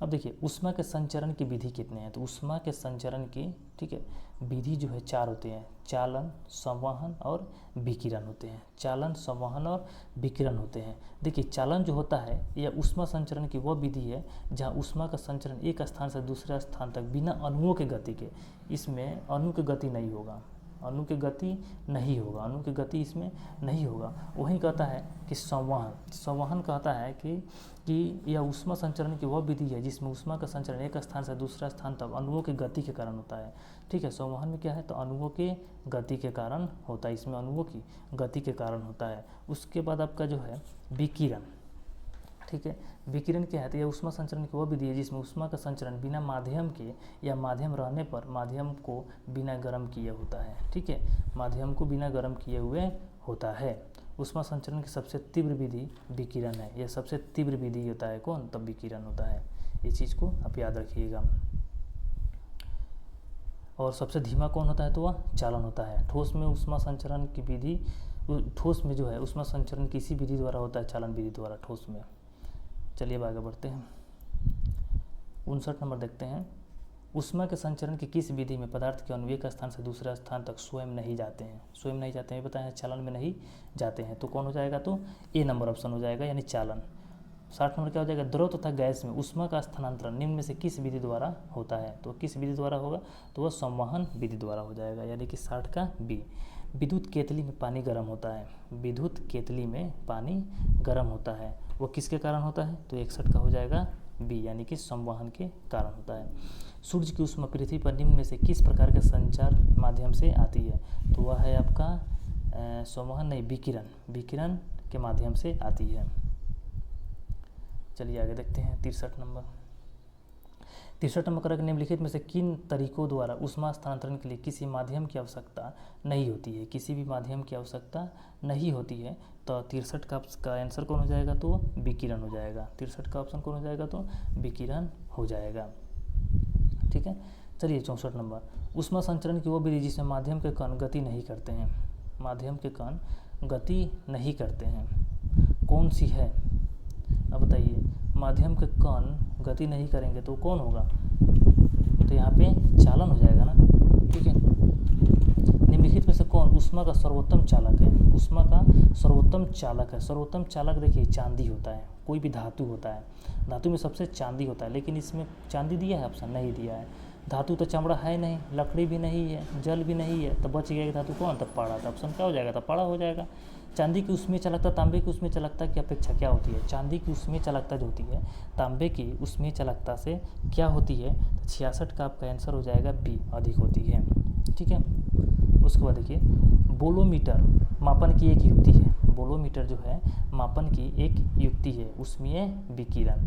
[SPEAKER 1] अब देखिए ऊष्मा के संचरण की विधि कितने हैं, तो ऊष्मा के संचरण की ठीक है विधि जो है 4 होते हैं, चालन, संवहन और विकिरण होते हैं। चालन, संवहन और विकिरण होते हैं। देखिए चालन जो होता है यह ऊष्मा संचरण की वह विधि है जहाँ ऊष्मा का संचरण एक स्थान से दूसरे स्थान तक बिना अणुओं के गति के, इसमें अणु की गति नहीं होगा, अणु की गति नहीं होगा, अणु की गति इसमें नहीं होगा। वही कहता है कि संवहन, संवहन कहता है कि यह ऊष्मा संचरण की वह विधि है जिसमें ऊष्मा का संचरण एक स्थान से दूसरा स्थान तक अणुओं की गति के कारण होता है। ठीक है, संवहन में क्या है, तो अणुओं के गति के कारण होता है, इसमें अणुओं की गति के कारण होता है। उसके बाद आपका जो है विकिरण, ठीक है, विकिरण क्या है, तो यह ऊष्मा संचरण की वह विधि है जिसमें ऊष्मा का संचरण बिना माध्यम के या माध्यम रहने पर माध्यम को बिना गर्म किए होता है। ठीक है, माध्यम को बिना गर्म किए हुए होता है। ऊष्मा संचरण की सबसे तीव्र विधि विकिरण है, यह सबसे तीव्र विधि होता है कौन, तब विकिरण होता है। इस चीज़ को आप याद रखिएगा। और सबसे धीमा कौन होता है, तो वह चालन होता है। ठोस में ऊष्मा संचरण की विधि, ठोस में जो है ऊष्मा संचरण किसी विधि द्वारा होता है, चालन विधि द्वारा, ठोस में। चलिए अब आगे बढ़ते हैं। 59 नंबर देखते हैं। ऊष्मा के संचरण की किस विधि में पदार्थ के अणु एक स्थान से दूसरे स्थान तक स्वयं नहीं जाते हैं, स्वयं नहीं जाते हैं, बताएं चालन में नहीं जाते हैं, तो कौन हो जाएगा, तो ए नंबर ऑप्शन हो जाएगा, यानी चालन। 60 नंबर क्या हो जाएगा, द्रव तथा गैस में ऊष्मा का स्थानांतरण निम्न में से किस विधि द्वारा होता है, तो किस विधि द्वारा होगा, तो वह संवहन विधि द्वारा हो जाएगा, यानी कि 60 का बी। विद्युत केतली में पानी गर्म होता है, विद्युत केतली में पानी गर्म होता है, वो किसके कारण होता है, तो 61 का हो जाएगा बी, यानी कि संवहन के कारण होता है। सूर्य की ऊष्मा पृथ्वी पर निम्न में से किस प्रकार के संचार माध्यम से आती है, तो वह है आपका संवहन नहीं, विकिरण, विकिरण के माध्यम से आती है। चलिए आगे देखते हैं 63 नंबर। 63 नंबर करके निम्नलिखित में से किन तरीकों द्वारा ऊष्मा स्थानांतरण के लिए किसी माध्यम की आवश्यकता नहीं होती है, किसी भी माध्यम की आवश्यकता नहीं होती है, तो 63 का आंसर कौन हो जाएगा, तो विकिरण हो जाएगा। 63 का ऑप्शन कौन हो जाएगा, तो विकिरण हो जाएगा। ठीक है, चलिए 64 नंबर। ऊष्मा संचरण की वो विधि जिसमें माध्यम के कण गति नहीं करते हैं, माध्यम के कण गति नहीं करते हैं, कौन सी है, अब बताइए। माध्यम के कण गति नहीं करेंगे तो कौन होगा, तो यहाँ पे चालन हो जाएगा ना। ठीक है, निम्नलिखित में से कौन ऊष्मा का सर्वोत्तम चालक है, ऊष्मा का सर्वोत्तम चालक है। सर्वोत्तम चालक देखिए चांदी होता है, कोई भी धातु होता है, धातु में सबसे चांदी होता है, लेकिन इसमें चांदी दिया है ऑप्शन, नहीं दिया है। धातु तो चमड़ा है नहीं, लकड़ी भी नहीं है, जल भी नहीं है, तो बच गया धातु कौन, तब पाड़ा, तो ऑप्शन क्या हो जाएगा, तब पाड़ा हो जाएगा। चांदी की उसमें चालकता तांबे की उसमें चालकता की अपेक्षा क्या होती है? चांदी की उसमें चालकता जो होती है तांबे की उसमें चालकता से क्या होती है? 66 का आपका आंसर हो जाएगा बी, अधिक होती है। ठीक है, उसके बाद देखिए बोलोमीटर मापन की एक युक्ति है। बोलोमीटर जो है मापन की एक युक्ति है, उसमें विकिरण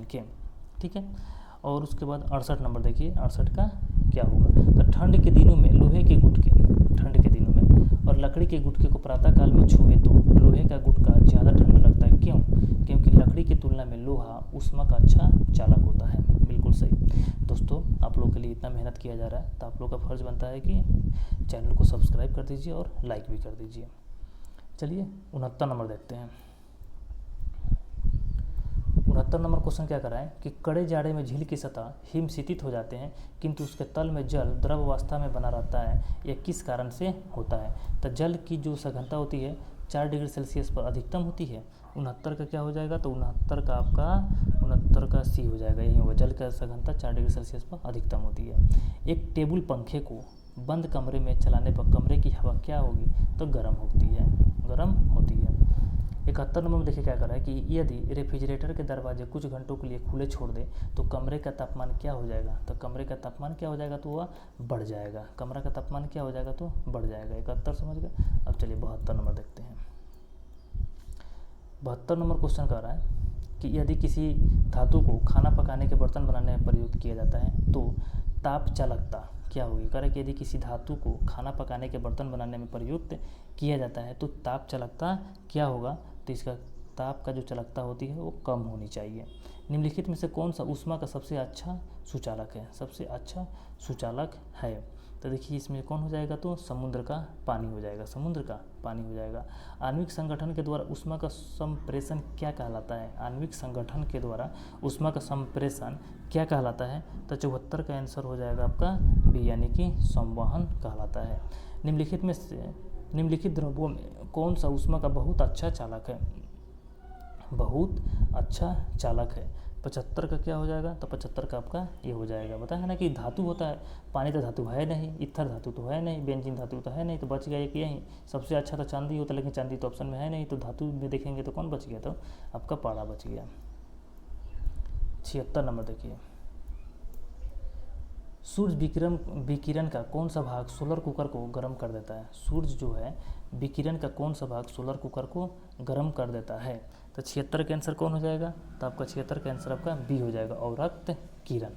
[SPEAKER 1] के। ठीक है, और उसके बाद 68 नंबर देखिए, 68 का क्या होगा? तो ठंड के दिनों में लोहे के गुटके, ठंड के दिनों में और लकड़ी के गुटके को प्रातःकाल में छुए तो लोहे का गुटका ज़्यादा ठंड लगता है, क्यों? क्योंकि लकड़ी की तुलना में लोहा ऊष्मा का अच्छा चालक होता है। बिल्कुल सही। दोस्तों, आप लोगों के लिए इतना मेहनत किया जा रहा है तो आप लोग का फर्ज बनता है कि चैनल को सब्सक्राइब कर दीजिए और लाइक भी कर दीजिए। चलिए 69 नंबर देखते हैं। 69 नंबर क्वेश्चन क्या कर रहा है कि कड़े जाड़े में झील की सतह हिमशीतित हो जाते हैं किंतु उसके तल में जल द्रव अवस्था में बना रहता है, यह किस कारण से होता है? तो जल की जो सघनता होती है 4 डिग्री सेल्सियस पर अधिकतम होती है। 69 का क्या हो जाएगा? तो 69 का आपका 69 का सी हो जाएगा, यही होगा। जल का सघनता 4 डिग्री सेल्सियस पर अधिकतम होती है। एक टेबल पंखे को बंद कमरे में चलाने पर कमरे की हवा क्या होगी? तो गर्म होती है। 71 नंबर में देखिए क्या कर रहा है कि यदि रेफ्रिजरेटर के दरवाजे कुछ घंटों के लिए खुले छोड़ दें तो कमरे का तापमान क्या हो जाएगा? तो कमरे का तापमान क्या हो जाएगा? तो वह बढ़ जाएगा। कमरा का तापमान क्या हो जाएगा? तो बढ़ जाएगा। 71 समझ गए। अब चलिए 72 नंबर देखते हैं। 72 नंबर क्वेश्चन कर रहा है कि यदि किसी धातु को खाना पकाने के बर्तन बनाने में प्रयुक्त किया जाता है तो ताप चालकता क्या होगी? कह रहा है कि यदि किसी धातु को खाना पकाने के बर्तन बनाने में प्रयुक्त किया जाता है तो ताप चालकता क्या होगा? तो इसका ताप का जो चालकता होती है वो कम होनी चाहिए। निम्नलिखित में से कौन सा ऊष्मा का सबसे अच्छा सुचालक है? सबसे अच्छा सुचालक है तो देखिए इसमें कौन हो जाएगा? तो समुद्र का पानी हो जाएगा। समुद्र का पानी हो जाएगा। आणविक संगठन के द्वारा ऊष्मा का संप्रेषण क्या कहलाता है? आणविक संगठन के द्वारा ऊष्मा का संप्रेषण क्या कहलाता है? तो 74 का आंसर हो जाएगा आपका बी, यानी कि संवहन कहलाता है। निम्नलिखित में से निम्नलिखित द्रव्यों में कौन सा ऊष्मा का बहुत अच्छा चालक है? बहुत अच्छा चालक है। 75 का क्या हो जाएगा? तो 75 का आपका ये हो जाएगा। बताया है ना कि धातु होता है, पानी तो धातु है नहीं, इथर धातु तो है नहीं, बेंजीन धातु तो है नहीं, तो बच गया एक यही। सबसे अच्छा तो चांदी होता, लेकिन चांदी तो ऑप्शन में है नहीं, तो धातु में देखेंगे तो कौन बच गया? तो आपका पारा बच गया। 76 नंबर देखिए, सूर्य विकिरण का कौन सा भाग सोलर कुकर को गर्म कर देता है? सूर्य जो है विकिरण का कौन सा भाग सोलर कुकर को गर्म कर देता है? तो 76 का आंसर कौन हो जाएगा? तो आपका 76 का आंसर आपका बी हो जाएगा, अवरक्त किरण।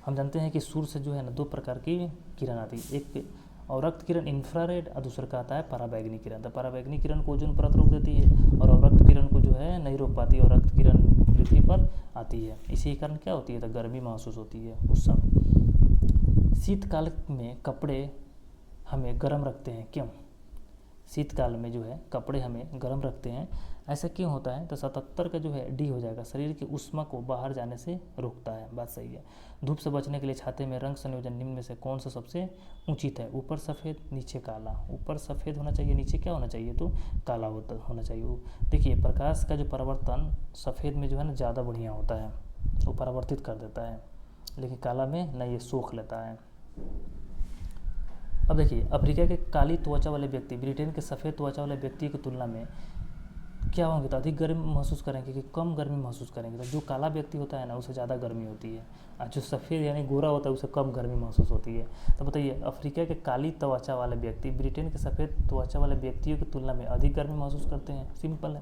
[SPEAKER 1] हम जानते हैं कि सूर्य से जो है ना 2 प्रकार की किरण आती है, एक अवरक्त किरण इंफ्रारेड और दूसरा का आता है पराबैंगनी किरण। तो पराबैंगनी किरण को ओजोन परत रोक देती है और अवरक्त किरण को जो है नहीं रोक पाती, अवरक्त किरण पृथ्वी पर आती है। इसी कारण क्या होती है? तो गर्मी महसूस होती है उस समय। शीतकाल में कपड़े हमें गर्म रखते हैं, क्यों? शीतकाल में जो है कपड़े हमें गर्म रखते हैं, ऐसा क्यों होता है? तो 77 का जो है डी हो जाएगा, शरीर की ऊष्मा को बाहर जाने से रोकता है। बात सही है। धूप से बचने के लिए छाते में रंग संयोजन निम्न में से कौन सा सबसे उचित है? ऊपर सफ़ेद नीचे काला। ऊपर सफ़ेद होना चाहिए, नीचे क्या होना चाहिए? तो काला होना चाहिए। देखिए प्रकाश का जो परिवर्तन सफ़ेद में जो है ना ज़्यादा बढ़िया होता है, वो परावर्तित कर देता है, लेकिन काला में नहीं, ये सोख लेता है। अब देखिए अफ्रीका के काली त्वचा वाले व्यक्ति ब्रिटेन के सफ़ेद त्वचा वाले व्यक्ति की तुलना में क्या होंगे? तो अधिक गर्मी महसूस करेंगे कि कम गर्मी महसूस करेंगे? तो जो काला व्यक्ति होता है ना उसे ज़्यादा गर्मी होती है, और जो सफ़ेद यानी गोरा होता है उसे कम गर्मी महसूस होती है। तो बताइए अफ्रीका के काली त्वचा वाले व्यक्ति ब्रिटेन के सफ़ेद त्वचा वाले व्यक्तियों की तुलना में अधिक गर्मी महसूस करते हैं। सिंपल है,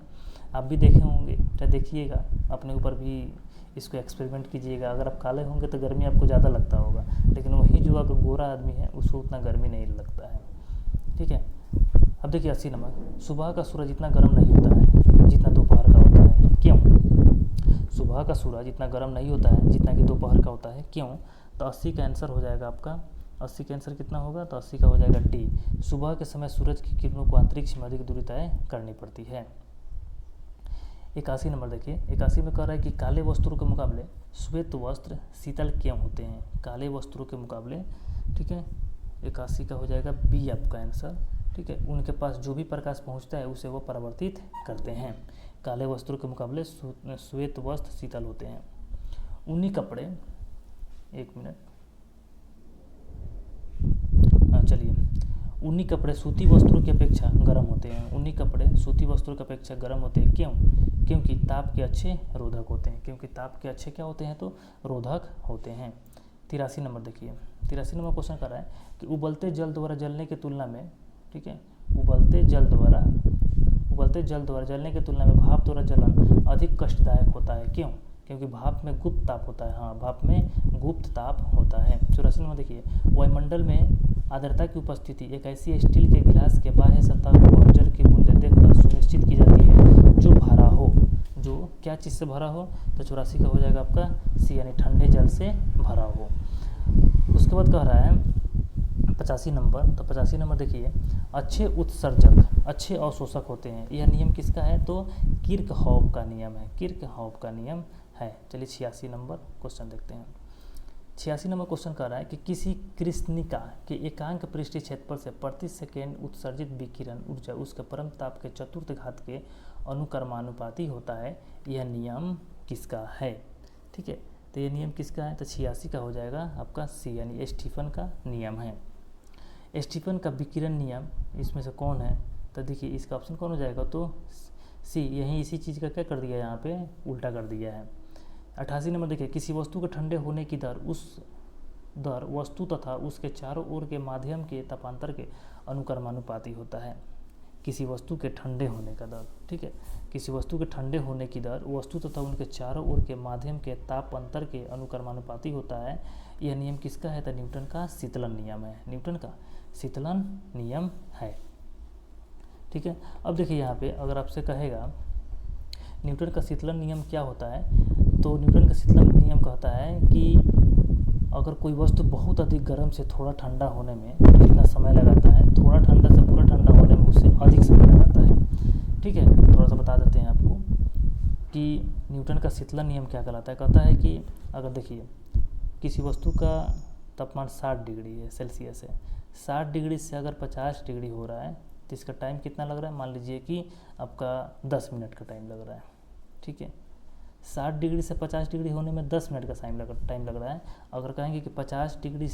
[SPEAKER 1] आप भी देखे होंगे, चाहे देखिएगा अपने ऊपर भी इसको एक्सपेरिमेंट कीजिएगा। अगर आप काले होंगे तो गर्मी आपको ज़्यादा लगता होगा, लेकिन वही जो अगर गोरा आदमी है उसको उतना गर्मी नहीं लगता है। ठीक है, अब देखिए 80 नंबर, सुबह का सूरज इतना गर्म नहीं होता है जितना दोपहर का होता है, क्यों? सुबह का सूरज इतना गर्म नहीं होता है जितना कि दोपहर का होता है, क्यों? तो 80 का आंसर हो जाएगा आपका, 80 का आंसर कितना होगा? तो 80 का हो जाएगा डी। सुबह के समय सूरज की किरणों को अंतरिक्ष में अधिक दूरी तय करनी पड़ती है। 81 नंबर देखिए, 81 में कह रहा है कि काले वस्त्रों के मुकाबले श्वेत वस्त्र शीतल क्यों होते हैं? काले वस्त्रों के मुकाबले, ठीक है, 81 का हो जाएगा बी आपका आंसर। ठीक है, उनके पास जो भी प्रकाश पहुंचता है उसे वो परावर्तित करते हैं। काले वस्त्रों के मुकाबले श्वेत वस्त्र शीतल होते हैं। ऊनी कपड़े, एक मिनट, हाँ चलिए, ऊनी कपड़े सूती वस्त्रों की अपेक्षा गर्म होते हैं। ऊनी कपड़े सूती वस्त्रों की अपेक्षा गर्म होते हैं। क्यों? क्योंकि ताप के अच्छे रोधक होते हैं। क्योंकि ताप के अच्छे क्या होते हैं? तो रोधक होते हैं। 83 नंबर देखिए, 83 नंबर क्वेश्चन कर रहा है कि उबलते जल द्वारा जलने की तुलना में, ठीक है, उबलते जल द्वारा जलने की तुलना में भाप द्वारा जलन अधिक कष्टदायक होता है। क्यों? क्योंकि भाप में गुप्त ताप होता है। हाँ, भाप में गुप्त ताप होता है। 84 नंबर देखिए, वायुमंडल में आर्द्रता की उपस्थिति एक ऐसी स्टील के गिलास के बाह्य सतह पर जल की बूंदें देखकर सुनिश्चित की जाती है जो भरा हो। जो क्या चीज़ से भरा हो? तो 84 का हो जाएगा आपका सी, यानी ठंडे जल से भरा हो। उसके बाद कह रहा है 85 नंबर, तो 85 नंबर देखिए, अच्छे उत्सर्जक अच्छे अवशोषक होते हैं। यह नियम किसका है? तो किर्कहॉफ का नियम है। किर्कहॉफ का नियम है। चलिए 86 नंबर क्वेश्चन देखते हैं। 86 नंबर क्वेश्चन कर रहा है कि किसी कृष्णिका के एकांक पृष्ठीय क्षेत्रफल से प्रति सेकेंड उत्सर्जित विकिरण ऊर्जा उसके परम ताप के चतुर्थ घात के अनुक्रमानुपाती होता है। यह नियम किसका है? ठीक है, तो ये नियम किसका है? तो 86 का हो जाएगा आपका सी, यानी स्टीफन का नियम है। स्टीफन का विकिरण नियम इसमें से कौन है? तो देखिए इसका ऑप्शन कौन हो जाएगा? तो सी, यहीं इसी चीज़ का क्या कर दिया, यहाँ पे उल्टा कर दिया है। 88 नंबर देखिए, किसी वस्तु के ठंडे होने की दर उस दर वस्तु तथा उसके चारों ओर के माध्यम के तापांतर के अनुक्रमानुपाती होता है। किसी वस्तु के ठंडे होने का दर, ठीक है, किसी वस्तु के ठंडे होने की दर वस्तु तथा उनके चारों ओर के माध्यम के ताप अंतर के अनुक्रमानुपाती होता है। यह नियम किसका है? तो न्यूटन का शीतलन नियम है। न्यूटन का शीतलन नियम है। ठीक है, अब देखिए यहाँ पे अगर आपसे कहेगा न्यूटन का शीतलन नियम क्या होता है, तो न्यूटन का शीतलन नियम कहता है कि अगर कोई वस्तु बहुत अधिक गर्म से थोड़ा ठंडा होने में कितना समय लगाता है, थोड़ा ठंडा से पूरा ठंडा होने में उससे अधिक समय लगाता है। ठीक है, थोड़ा सा बता देते हैं आपको कि न्यूटन का शीतलन नियम क्या कहलाता है। कहता है कि अगर देखिए किसी वस्तु का तापमान 60 डिग्री है सेल्सियस है, 60 डिग्री से अगर 50 डिग्री हो रहा है तो इसका टाइम कितना लग रहा है? मान लीजिए कि आपका 10 मिनट का टाइम लग रहा है। ठीक है, 60 डिग्री से 50 डिग्री होने में 10 मिनट का टाइम लग रहा है। अगर कहेंगे कि 50 डिग्री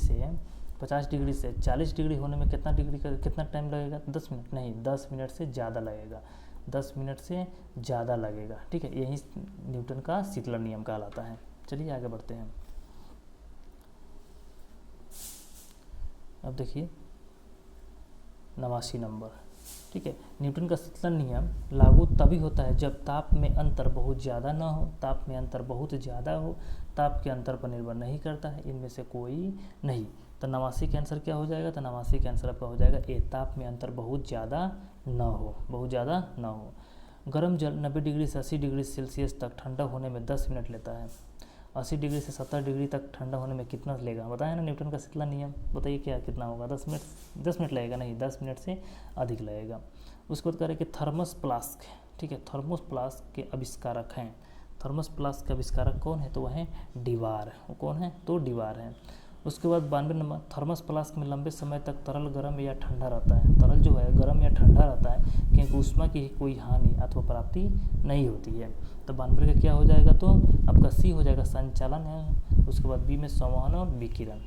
[SPEAKER 1] से 40 डिग्री होने में कितना टाइम लगेगा? 10 मिनट नहीं, 10 मिनट से ज़्यादा लगेगा, 10 मिनट से ज़्यादा लगेगा। ठीक है, यही न्यूटन का शीतलन नियम कहलाता है। चलिए आगे बढ़ते हैं। अब देखिए 89 नंबर, ठीक है, न्यूटन का शीतलन नियम लागू तभी होता है जब ताप में अंतर बहुत ज़्यादा ना हो, ताप में अंतर बहुत ज़्यादा हो, ताप के अंतर पर निर्भर नहीं करता है, इनमें से कोई नहीं। तो 89 के आंसर क्या हो जाएगा? तो 89 के आंसर आपका हो जाएगा ए, ताप में अंतर बहुत ज़्यादा ना हो, बहुत ज़्यादा ना हो। गर्म जल 90 डिग्री से 80 डिग्री सेल्सियस तक ठंडा होने में 10 मिनट लेता है। 80 डिग्री से 70 डिग्री तक ठंडा होने में कितना लेगा? बताया ना न्यूटन का शीतलन नियम, बताइए क्या कितना होगा? 10 मिनट लगेगा नहीं, 10 मिनट से अधिक लगेगा। उसके बाद कह रहे हैं कि थर्मस फ्लास्क, ठीक है, थर्मोस फ्लास्क के आविष्कारक हैं। थर्मस फ्लास्क के आविष्कारक कौन है? तो वह है डिवार। वो कौन है? तो डिवार है। उसके बाद 92 नंबर, थर्मस फ्लास्क में लंबे समय तक तरल गर्म या ठंडा रहता है। तरल जो है गर्म या ठंडा रहता है क्योंकि ऊष्मा की कोई हानि अथवा प्राप्ति नहीं होती है। तो 92 का क्या हो जाएगा? तो आपका सी हो जाएगा, संचालन है। उसके बाद बी में संवहन और विकिरण।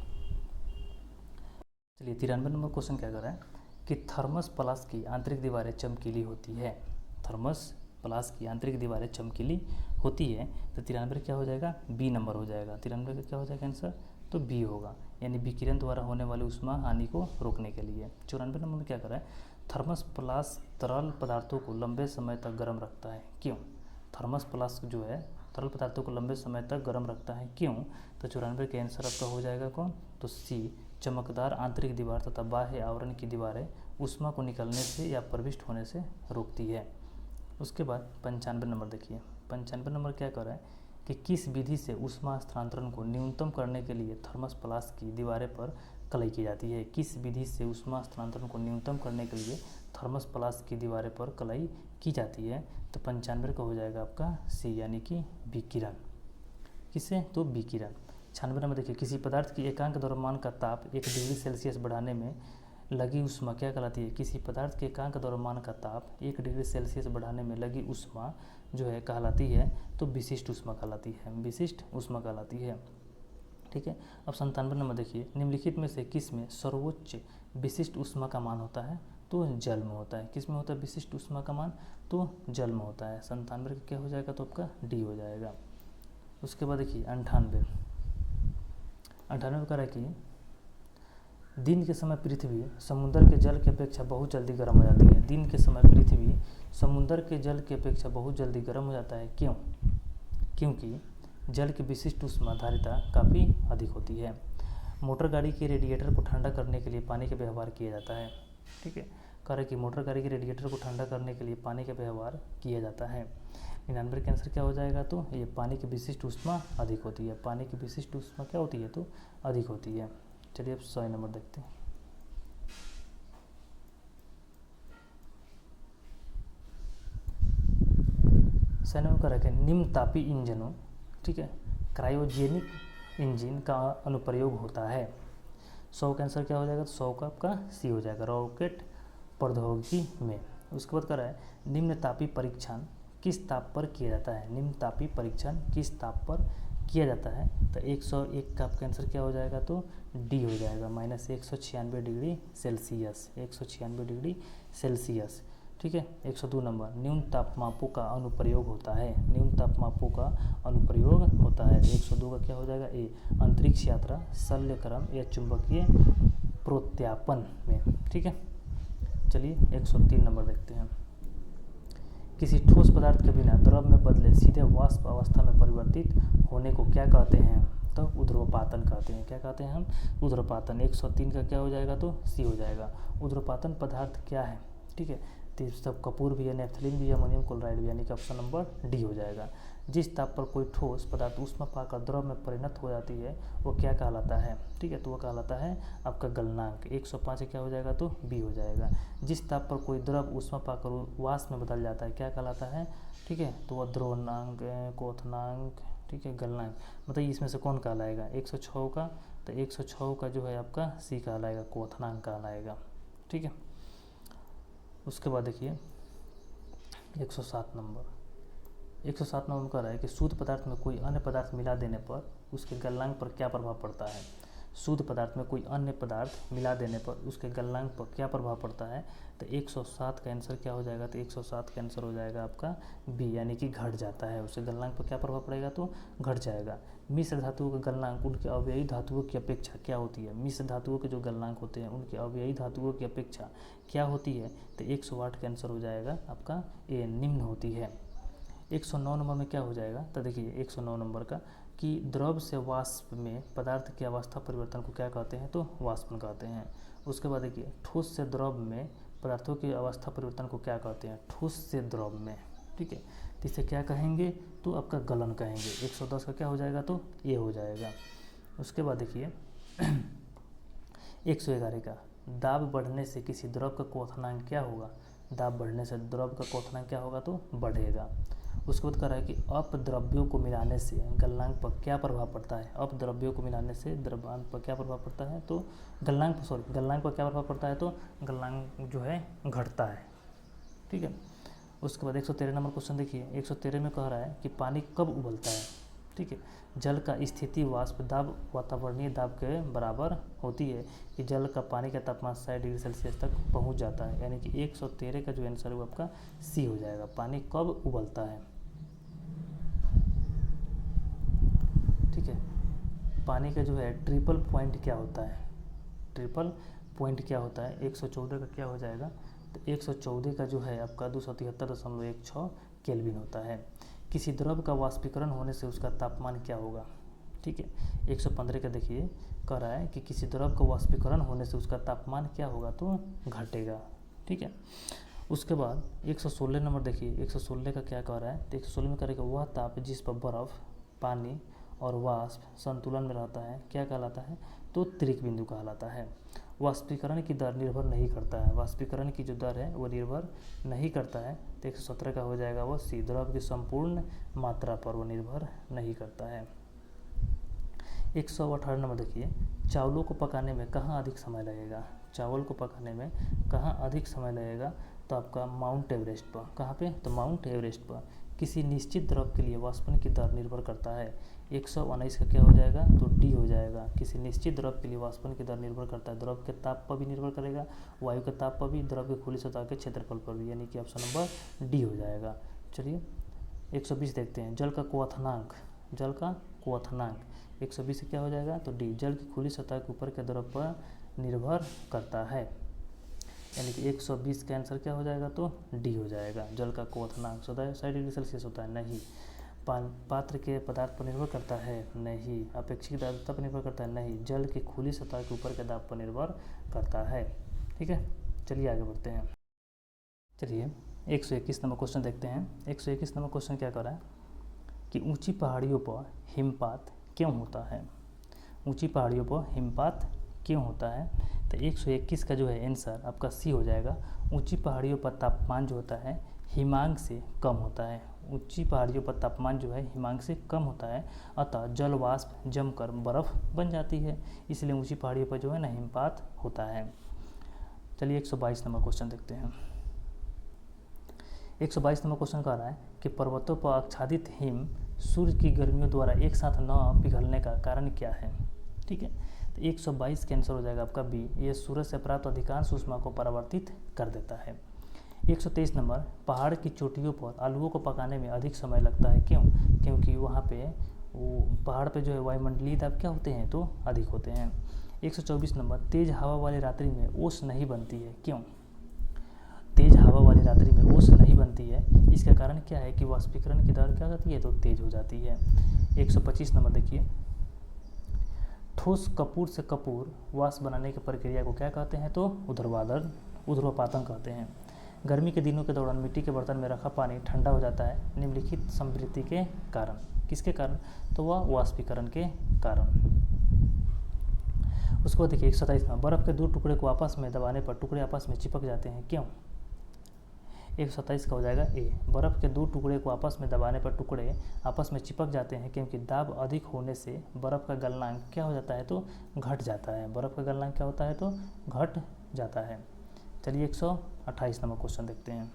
[SPEAKER 1] चलिए 93 नंबर क्वेश्चन क्या कर रहा है कि थर्मस फ्लास्क की आंतरिक दीवारें चमकीली होती है। थर्मस फ्लास्क की आंतरिक दीवारें चमकीली होती है। तो 93 क्या हो जाएगा? बी नंबर हो जाएगा। 93 का क्या हो जाएगा आंसर? तो बी होगा, यानी विकिरण द्वारा होने वाली ऊष्मा हानि को रोकने के लिए। 94 नंबर में क्या कर रहा है? थर्मस फ्लास्क तरल पदार्थों को लंबे समय तक गर्म रखता है। क्यों? थर्मस फ्लास्क जो है तरल पदार्थों को लंबे समय तक गर्म रखता है। क्यों? तो 94 के आंसर आपका हो जाएगा कौन? तो सी, चमकदार आंतरिक दीवार तथा बाह्य आवरण की दीवारें ऊष्मा को निकलने से या प्रविष्ट होने से रोकती है। उसके बाद 95 नंबर देखिए, 95 नंबर क्या कर रहा है कि किस विधि से ऊष्मा स्थानांतरण को न्यूनतम करने के लिए थर्मस फ्लास्क की दीवारें पर कलाई की जाती है। किस विधि से ऊष्मा स्थानांतरण को न्यूनतम करने के लिए थर्मस फ्लास्क की दीवारें पर कलाई की जाती है? तो 95 का हो जाएगा आपका सी, यानी कि विकिरण। किससे? तो विकिरण। 96 नंबर देखिए, किसी पदार्थ की एकांक द्रव्यमान का ताप 1 डिग्री सेल्सियस बढ़ाने में लगी ऊष्मा क्या कहलाती है? किसी पदार्थ के एकांक द्रव्यमान का ताप 1 डिग्री सेल्सियस बढ़ाने में लगी ऊष्मा जो है कहलाती है तो विशिष्ट ऊष्मा कहलाती है। विशिष्ट ऊष्मा कहलाती है। ठीक है। अब 97 नंबर देखिए, निम्नलिखित में से किस में सर्वोच्च विशिष्ट ऊष्मा का मान होता है? तो जल में होता है। किस में होता है विशिष्ट ऊष्मा का मान? तो जल में होता है। 97 का क्या हो जाएगा? तो आपका डी हो जाएगा। उसके बाद देखिए 98 कह रहा है कि दिन के समय पृथ्वी समुद्र के जल की अपेक्षा बहुत जल्दी गर्म हो जाती है। दिन के समय पृथ्वी समुद्र के जल की अपेक्षा बहुत जल्दी गर्म हो जाता है। क्यों? क्योंकि जल की विशिष्ट ऊष्मा धारिता काफ़ी अधिक होती है। मोटर गाड़ी के रेडिएटर को ठंडा करने के लिए पानी का व्यवहार किया जाता है। ठीक है, कह रहे कि मोटर गाड़ी के रेडिएटर को ठंडा करने के लिए पानी का व्यवहार किया जाता है। 99 का आंसर क्या हो जाएगा? तो ये पानी की विशिष्ट ऊष्मा अधिक होती है। पानी की विशिष्ट ऊष्मा क्या होती है? तो अधिक होती है। चलिए अब 100 नंबर देखते हैं। सैन्य का रखें निम्न तापी इंजनों, ठीक है, क्रायोजेनिक इंजन का अनुप्रयोग होता है। 100 का आंसर क्या हो जाएगा? तो 100 का आपका सी हो जाएगा, रॉकेट प्रौद्योगिकी में। उसके बाद कर रहा है निम्न तापी परीक्षण किस ताप पर किया जाता है? निम्न तापी परीक्षण किस ताप पर किया जाता है? तो 101 का आपका आंसर क्या हो जाएगा? तो डी हो जाएगा, -196 डिग्री सेल्सियस, 196 डिग्री सेल्सियस। ठीक है। 102 नंबर न्यून तापमापों का अनुप्रयोग होता है। न्यून तापमापों का अनुप्रयोग होता है। 102 का क्या हो जाएगा? ए अंतरिक्ष यात्रा, शल्यक्रम या चुंबकीय प्रोत्यापन में। ठीक है। चलिए 103 नंबर देखते हैं। किसी ठोस पदार्थ के बिना द्रव में बदले सीधे वाष्प अवस्था में परिवर्तित होने को क्या कहते हैं? तो ऊर्ध्वपातन कहते हैं। क्या कहते हैं हम? ऊर्ध्वपातन। 103 का क्या हो जाएगा? तो सी हो जाएगा। ऊर्ध्वपातन पदार्थ क्या है? ठीक है, तो सब कपूर भी है, नेफ्थलीन भी है, अमोनियम क्लोराइड भी, यानी कि ऑप्शन नंबर डी हो जाएगा। जिस ताप पर कोई ठोस पदार्थ ऊष्मा पाकर द्रव में परिणत हो जाती है वो क्या कहलाता है? ठीक है, तो वो कहलाता है आपका गलनांक। 105 क्या हो जाएगा? तो बी हो जाएगा। जिस ताप पर कोई द्रव ऊष्मा पाकर वाष्प में बदल जाता है क्या कहलाता है? ठीक है, तो वह द्रवनांक, क्वथनांक, ठीक है, गलनांक। मतलब इसमें से कौन कहलाएगा? 106 का, तो 106 का जो है आपका सी कहलाएगा, क्वथनांक कहलाएगा। ठीक है। उसके बाद देखिए 107 नंबर कह रहा है कि शुद्ध पदार्थ में कोई अन्य पदार्थ मिला देने पर उसके गलनांक पर क्या प्रभाव पड़ता है? शुद्ध पदार्थ में कोई अन्य पदार्थ मिला देने पर उसके गलनांक पर क्या प्रभाव पड़ता है? तो 107 का आंसर क्या हो जाएगा? तो 107 का आंसर हो जाएगा आपका बी, यानी कि घट जाता है। उसके गलनांक पर क्या प्रभाव पड़ेगा? तो घट जाएगा। मिश्र धातुओं का गलनांक उनके अवयवी धातुओं की अपेक्षा क्या होती है? मिश्र धातुओं के जो गलनांक होते हैं उनके अवयवी धातुओं की अपेक्षा क्या होती है? तो 108 का आंसर हो जाएगा आपका ए, निम्न होती है। 109 नंबर में क्या हो जाएगा? तो देखिए 109 नंबर का कि द्रव से वाष्प में पदार्थ की अवस्था परिवर्तन को क्या कहते हैं? तो वाष्पन कहते हैं। उसके बाद देखिए ठोस से द्रव में पदार्थों की अवस्था परिवर्तन को क्या कहते हैं? ठोस से द्रव में। ठीक है, तो इसे क्या कहेंगे? तो आपका गलन कहेंगे। 110 का क्या हो जाएगा? तो ये हो जाएगा। उसके बाद देखिए 111 का दाब बढ़ने से किसी द्रव का क्वथनांक क्या होगा? दाब बढ़ने से द्रव का क्वथनांक क्या होगा? तो बढ़ेगा। उसके बाद कह रहा है कि अपद्रव्यों को मिलाने से गलनांक पर क्या प्रभाव पड़ता है? अपद्रव्यों को मिलाने से द्रव्यांक पर क्या प्रभाव पड़ता है? तो गलनांक पर क्या प्रभाव पड़ता है? तो गलनांक जो है घटता है। ठीक है। उसके बाद 113 नंबर क्वेश्चन देखिए। 113 में कह रहा है कि पानी कब उबलता है? ठीक है, जल का स्थिति वाष्प दाब वातावरणीय दाब के बराबर होती है कि जल का पानी का तापमान 60 डिग्री सेल्सियस तक पहुंच जाता है, यानी कि 113 का जो आंसर है वो आपका सी हो जाएगा। पानी कब उबलता है? ठीक है, पानी का जो है ट्रिपल पॉइंट क्या होता है? ट्रिपल पॉइंट क्या होता है? 114 का क्या हो जाएगा? तो 114 का जो है आपका 273.16 केल्विन होता है। किसी द्रव का वाष्पीकरण होने से उसका तापमान क्या होगा? ठीक है, 115 का देखिए कह रहा है कि किसी द्रव का वाष्पीकरण होने से उसका तापमान क्या होगा? तो घटेगा। ठीक है। उसके बाद 116 नंबर देखिए। 116 का क्या कह रहा है? तो 116 में करेगा वह ताप जिस पर बर्फ, पानी और वाष्प संतुलन में रहता है क्या कहलाता है? तो त्रिक बिंदु कहलाता है। वाष्पीकरण की दर निर्भर नहीं करता है। वाष्पीकरण की जो दर है वो निर्भर नहीं करता है। तो 117 का हो जाएगा वो सी, द्रव की संपूर्ण मात्रा पर वो निर्भर नहीं करता है। 118 नंबर देखिए। चावलों को पकाने में कहाँ अधिक समय लगेगा? चावल को पकाने में कहाँ अधिक समय लगेगा? तो आपका माउंट एवरेस्ट पर। कहाँ पे? तो माउंट एवरेस्ट पर। किसी निश्चित द्रव के लिए वाष्पन की दर निर्भर करता है। 119 का क्या हो जाएगा, तो डी हो जाएगा। किसी निश्चित द्रव के लिए वाष्पन की दर निर्भर करता है, द्रव के ताप पर भी निर्भर करेगा, वायु के ताप पर भी, द्रव की खुली सतह के क्षेत्रफल पर भी, यानी कि ऑप्शन नंबर डी हो जाएगा। चलिए 120 देखते हैं, जल का क्वथनांक, जल का क्वथनांक 120 से क्या हो जाएगा, तो डी, जल की खुली सतह के ऊपर के द्रव पर निर्भर करता है, यानी कि 120 का आंसर क्या हो जाएगा, तो डी हो जाएगा। जल का क्वथनांक 60 डिग्री सेल्सियस होता है, नहीं। पात्र के पदार्थ पर निर्भर करता है, नहीं। अपेक्षित आर्द्रता पर निर्भर करता है, नहीं। जल की खुली सतह के ऊपर के दाब पर निर्भर करता है। ठीक है, चलिए आगे बढ़ते हैं। चलिए 121 नंबर क्वेश्चन देखते हैं। 121 नंबर क्वेश्चन क्या कर रहा है कि ऊंची पहाड़ियों पर हिमपात क्यों होता है। ऊंची पहाड़ियों पर हिमपात क्यों होता है, तो 121 का जो है आंसर आपका सी हो जाएगा। ऊंची पहाड़ियों पर तापमान जो होता है हिमांक से कम होता है। ऊंची पहाड़ियों पर तापमान जो है हिमांक से कम होता है, अतः जल वाष्प जमकर बर्फ बन जाती है, इसलिए ऊंची पहाड़ियों पर जो है ना हिमपात होता है। चलिए 122 नंबर क्वेश्चन देखते हैं। 122 नंबर क्वेश्चन कह रहा है कि पर्वतों पर आच्छादित हिम सूर्य की गर्मियों द्वारा एक साथ न पिघलने का कारण क्या है। ठीक है, तो 122 का आंसर हो जाएगा आपका बी, ये सूरज से प्राप्त अधिकांश ऊष्मा को परावर्तित कर देता है। 123 नंबर, पहाड़ की चोटियों पर आलूओं को पकाने में अधिक समय लगता है, क्यों। क्योंकि वहाँ पे पहाड़ पे जो है वायुमंडलीय दाब क्या होते हैं, तो अधिक होते हैं। 124 नंबर, तेज हवा वाली रात्रि में ओस नहीं बनती है, क्यों। तेज हवा वाली रात्रि में ओस नहीं बनती है, इसका कारण क्या है कि वाष्पीकरण की दर क्या होती है, तो तेज हो जाती है। 125 नंबर देखिए, ठोस कपूर से कपूर वाष्प बनाने की प्रक्रिया को क्या कहते हैं, तो ऊर्ध्वपातन कहते हैं। गर्मी के दिनों के दौरान मिट्टी के बर्तन में रखा पानी ठंडा हो जाता है निम्नलिखित समृद्धि के कारण, किसके कारण, तो वह वाष्पीकरण के कारण। उसके बाद देखिए 127 में, बर्फ के दो टुकड़े को आपस में दबाने पर टुकड़े आपस में चिपक जाते हैं, क्यों। 127 का हो जाएगा ए, बर्फ के दो टुकड़े को आपस में दबाने पर टुकड़े आपस में चिपक जाते हैं क्योंकि दाब अधिक होने से बर्फ का गलनांक क्या हो जाता है, तो घट जाता है। बर्फ का गलनांक क्या होता है, तो घट जाता है। चलिए 128 नंबर क्वेश्चन देखते हैं।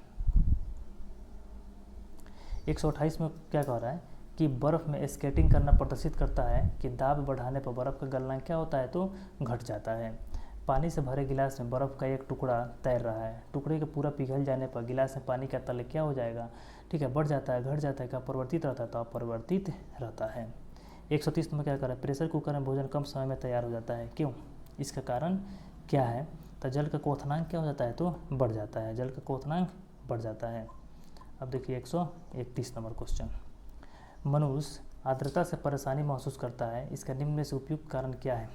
[SPEAKER 1] 128 में क्या कह रहा है कि बर्फ में स्केटिंग करना प्रदर्शित करता है कि दाब बढ़ाने पर बर्फ का गलनांक क्या होता है, तो घट जाता है। पानी से भरे गिलास में बर्फ का एक टुकड़ा तैर रहा है, टुकड़े के पूरा पिघल जाने पर गिलास में पानी का तल क्या हो जाएगा, ठीक है, बढ़ जाता है, घट जाता है, क्या परिवर्तित रहता है, तो अपरिवर्तित रहता है। 130 में क्या कर रहा है, प्रेशर कुकर में भोजन कम समय में तैयार हो जाता है, क्यों। इसका कारण क्या है, तो जल का क्वथनांक क्या हो जाता है, तो बढ़ जाता है, जल का क्वथनांक बढ़ जाता है। अब देखिए 131 नंबर क्वेश्चन, मनुष्य आर्द्रता से परेशानी महसूस करता है, इसका निम्न में से उपयुक्त कारण क्या है।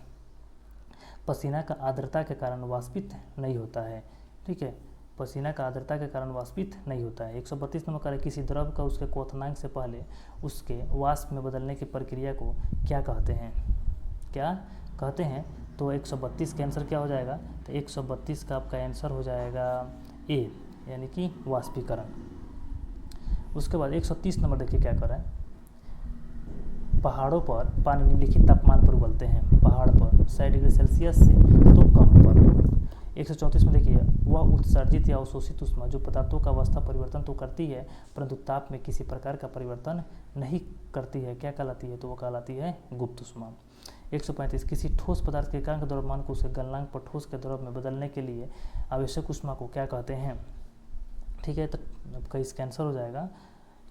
[SPEAKER 1] पसीना का आर्द्रता के कारण वाष्पित नहीं होता है, ठीक है, पसीना का आर्द्रता के कारण वाष्पित नहीं होता है। 132 नंबर का, किसी द्रव का उसके क्वथनांक से पहले उसके वाष्प में बदलने की प्रक्रिया को क्या कहते हैं, क्या कहते हैं, तो 132 का आंसर क्या हो जाएगा, तो 132 का आपका आंसर हो जाएगा ए, यानी कि वाष्पीकरण। उसके बाद 130 नंबर देखिए क्या कर रहा है, पहाड़ों पर पानी निम्नलिखित तापमान पर उबलते हैं, पहाड़ पर 60 डिग्री सेल्सियस से तो कम पर। 134 में देखिए, वह उत्सर्जित या अवशोषित ऊष्मा जो पदार्थों का अवस्था परिवर्तन तो करती है परंतु ताप में किसी प्रकार का परिवर्तन नहीं करती है, क्या कहलाती है, तो वो कहलाती है गुप्त ऊष्मा। 135, किसी ठोस पदार्थ के एकांक द्रव्यमान को उसके गलनांक पर ठोस के द्रव में बदलने के लिए आवश्यक ऊष्मा को क्या कहते हैं, ठीक है, तो आपका इसका आंसर हो जाएगा,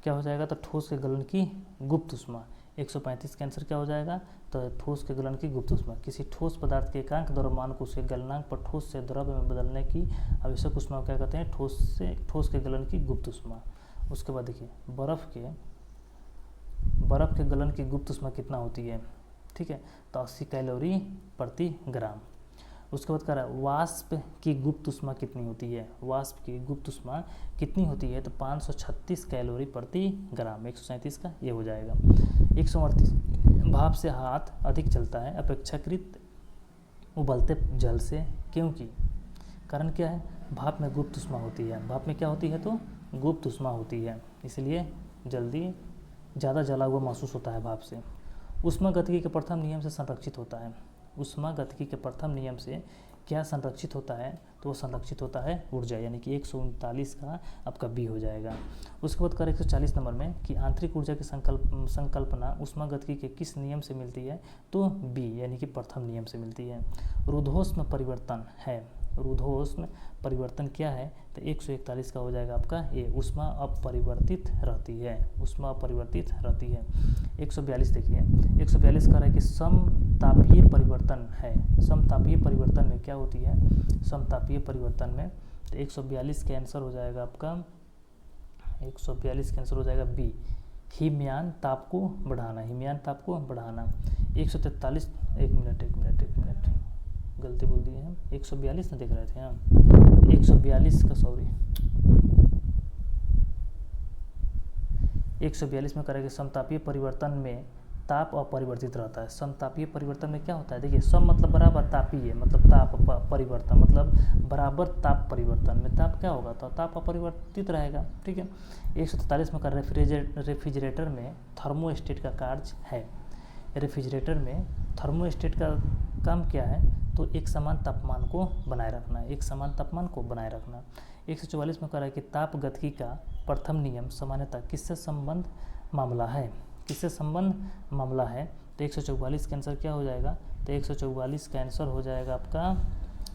[SPEAKER 1] क्या हो जाएगा, तो ठोस के गलन की गुप्त ऊष्मा। 135 का आंसर क्या हो जाएगा, तो ठोस के गलन की गुप्त ऊष्मा, किसी ठोस पदार्थ के एकांक द्रव्यमान को उसके गलनांक पर ठोस से द्रव में बदलने की आवश्यक ऊष्मा को क्या कहते हैं, ठोस के गलन की गुप्त ऊष्मा। उसके बाद देखिए, बर्फ के गलन की गुप्त ऊष्मा कितना होती है, ठीक है, तो 80 कैलोरी प्रति ग्राम। उसके बाद कह रहा है वाष्प की गुप्त ऊष्मा कितनी होती है, वाष्प की गुप्त ऊष्मा कितनी होती है, तो 536 कैलोरी प्रति ग्राम। 137 का ये हो जाएगा। 138, भाप से हाथ अधिक जलता है अपेक्षाकृत उबलते जल से, क्योंकि कारण क्या है, भाप में गुप्त ऊष्मा होती है, भाप में क्या होती है, तो गुप्त ऊष्मा होती है, इसलिए जल्दी ज़्यादा जला हुआ महसूस होता है भाप से। ऊष्मागतिकी के प्रथम नियम से संरक्षित होता है, ऊष्मागतिकी के प्रथम नियम से क्या संरक्षित होता है, तो वो संरक्षित होता है ऊर्जा, यानी कि 139 का आपका बी हो जाएगा। उसके बाद कर 140 नंबर में कि आंतरिक ऊर्जा की संकल्पना ऊष्मागतिकी के किस नियम से मिलती है, तो बी यानी कि प्रथम नियम से मिलती है। रुद्धोष्म परिवर्तन है, रुद्धोष्म परिवर्तन क्या है, तो 141 का हो जाएगा आपका ए, ऊष्मा अपरिवर्तित रहती है, ऊष्मा अपरिवर्तित रहती है। 142 देखिए, 142 कह रहा है कि समतापीय परिवर्तन है, समतापीय परिवर्तन में क्या होती है, समतापीय परिवर्तन में, तो 142 का आंसर हो जाएगा आपका, 142 का आंसर हो जाएगा बी, हिमयान ताप को बढ़ाना, हिमयान ताप को बढ़ाना। 143, एक मिनट गलती बोल दिए हम, 142 ना देख रहे थे हम, 142 का सॉरी, 142 में करेंगे समतापीय परिवर्तन में ताप अपरिवर्तित रहता है। समतापीय परिवर्तन में क्या होता है, देखिए सम मतलब बराबर, तापीय मतलब ताप परिवर्तन मतलब बराबर ताप परिवर्तन में ताप क्या होगा, तो ताप अपरिवर्तित रहेगा, ठीक है। 143 में कर रेफ्रिजरेटर में थर्मोस्टेट का कार्य है, रेफ्रिजरेटर में थर्मोस्टेट का काम क्या है, तो एक समान तापमान को बनाए रखना है, एक समान तापमान को बनाए रखना। 144 में कह रहा है कि ताप गतिकी का प्रथम नियम सामान्यतः किससे संबंध मामला है, किससे संबंध मामला है, तो 144 का आंसर क्या हो जाएगा, तो 144 का आंसर हो जाएगा आपका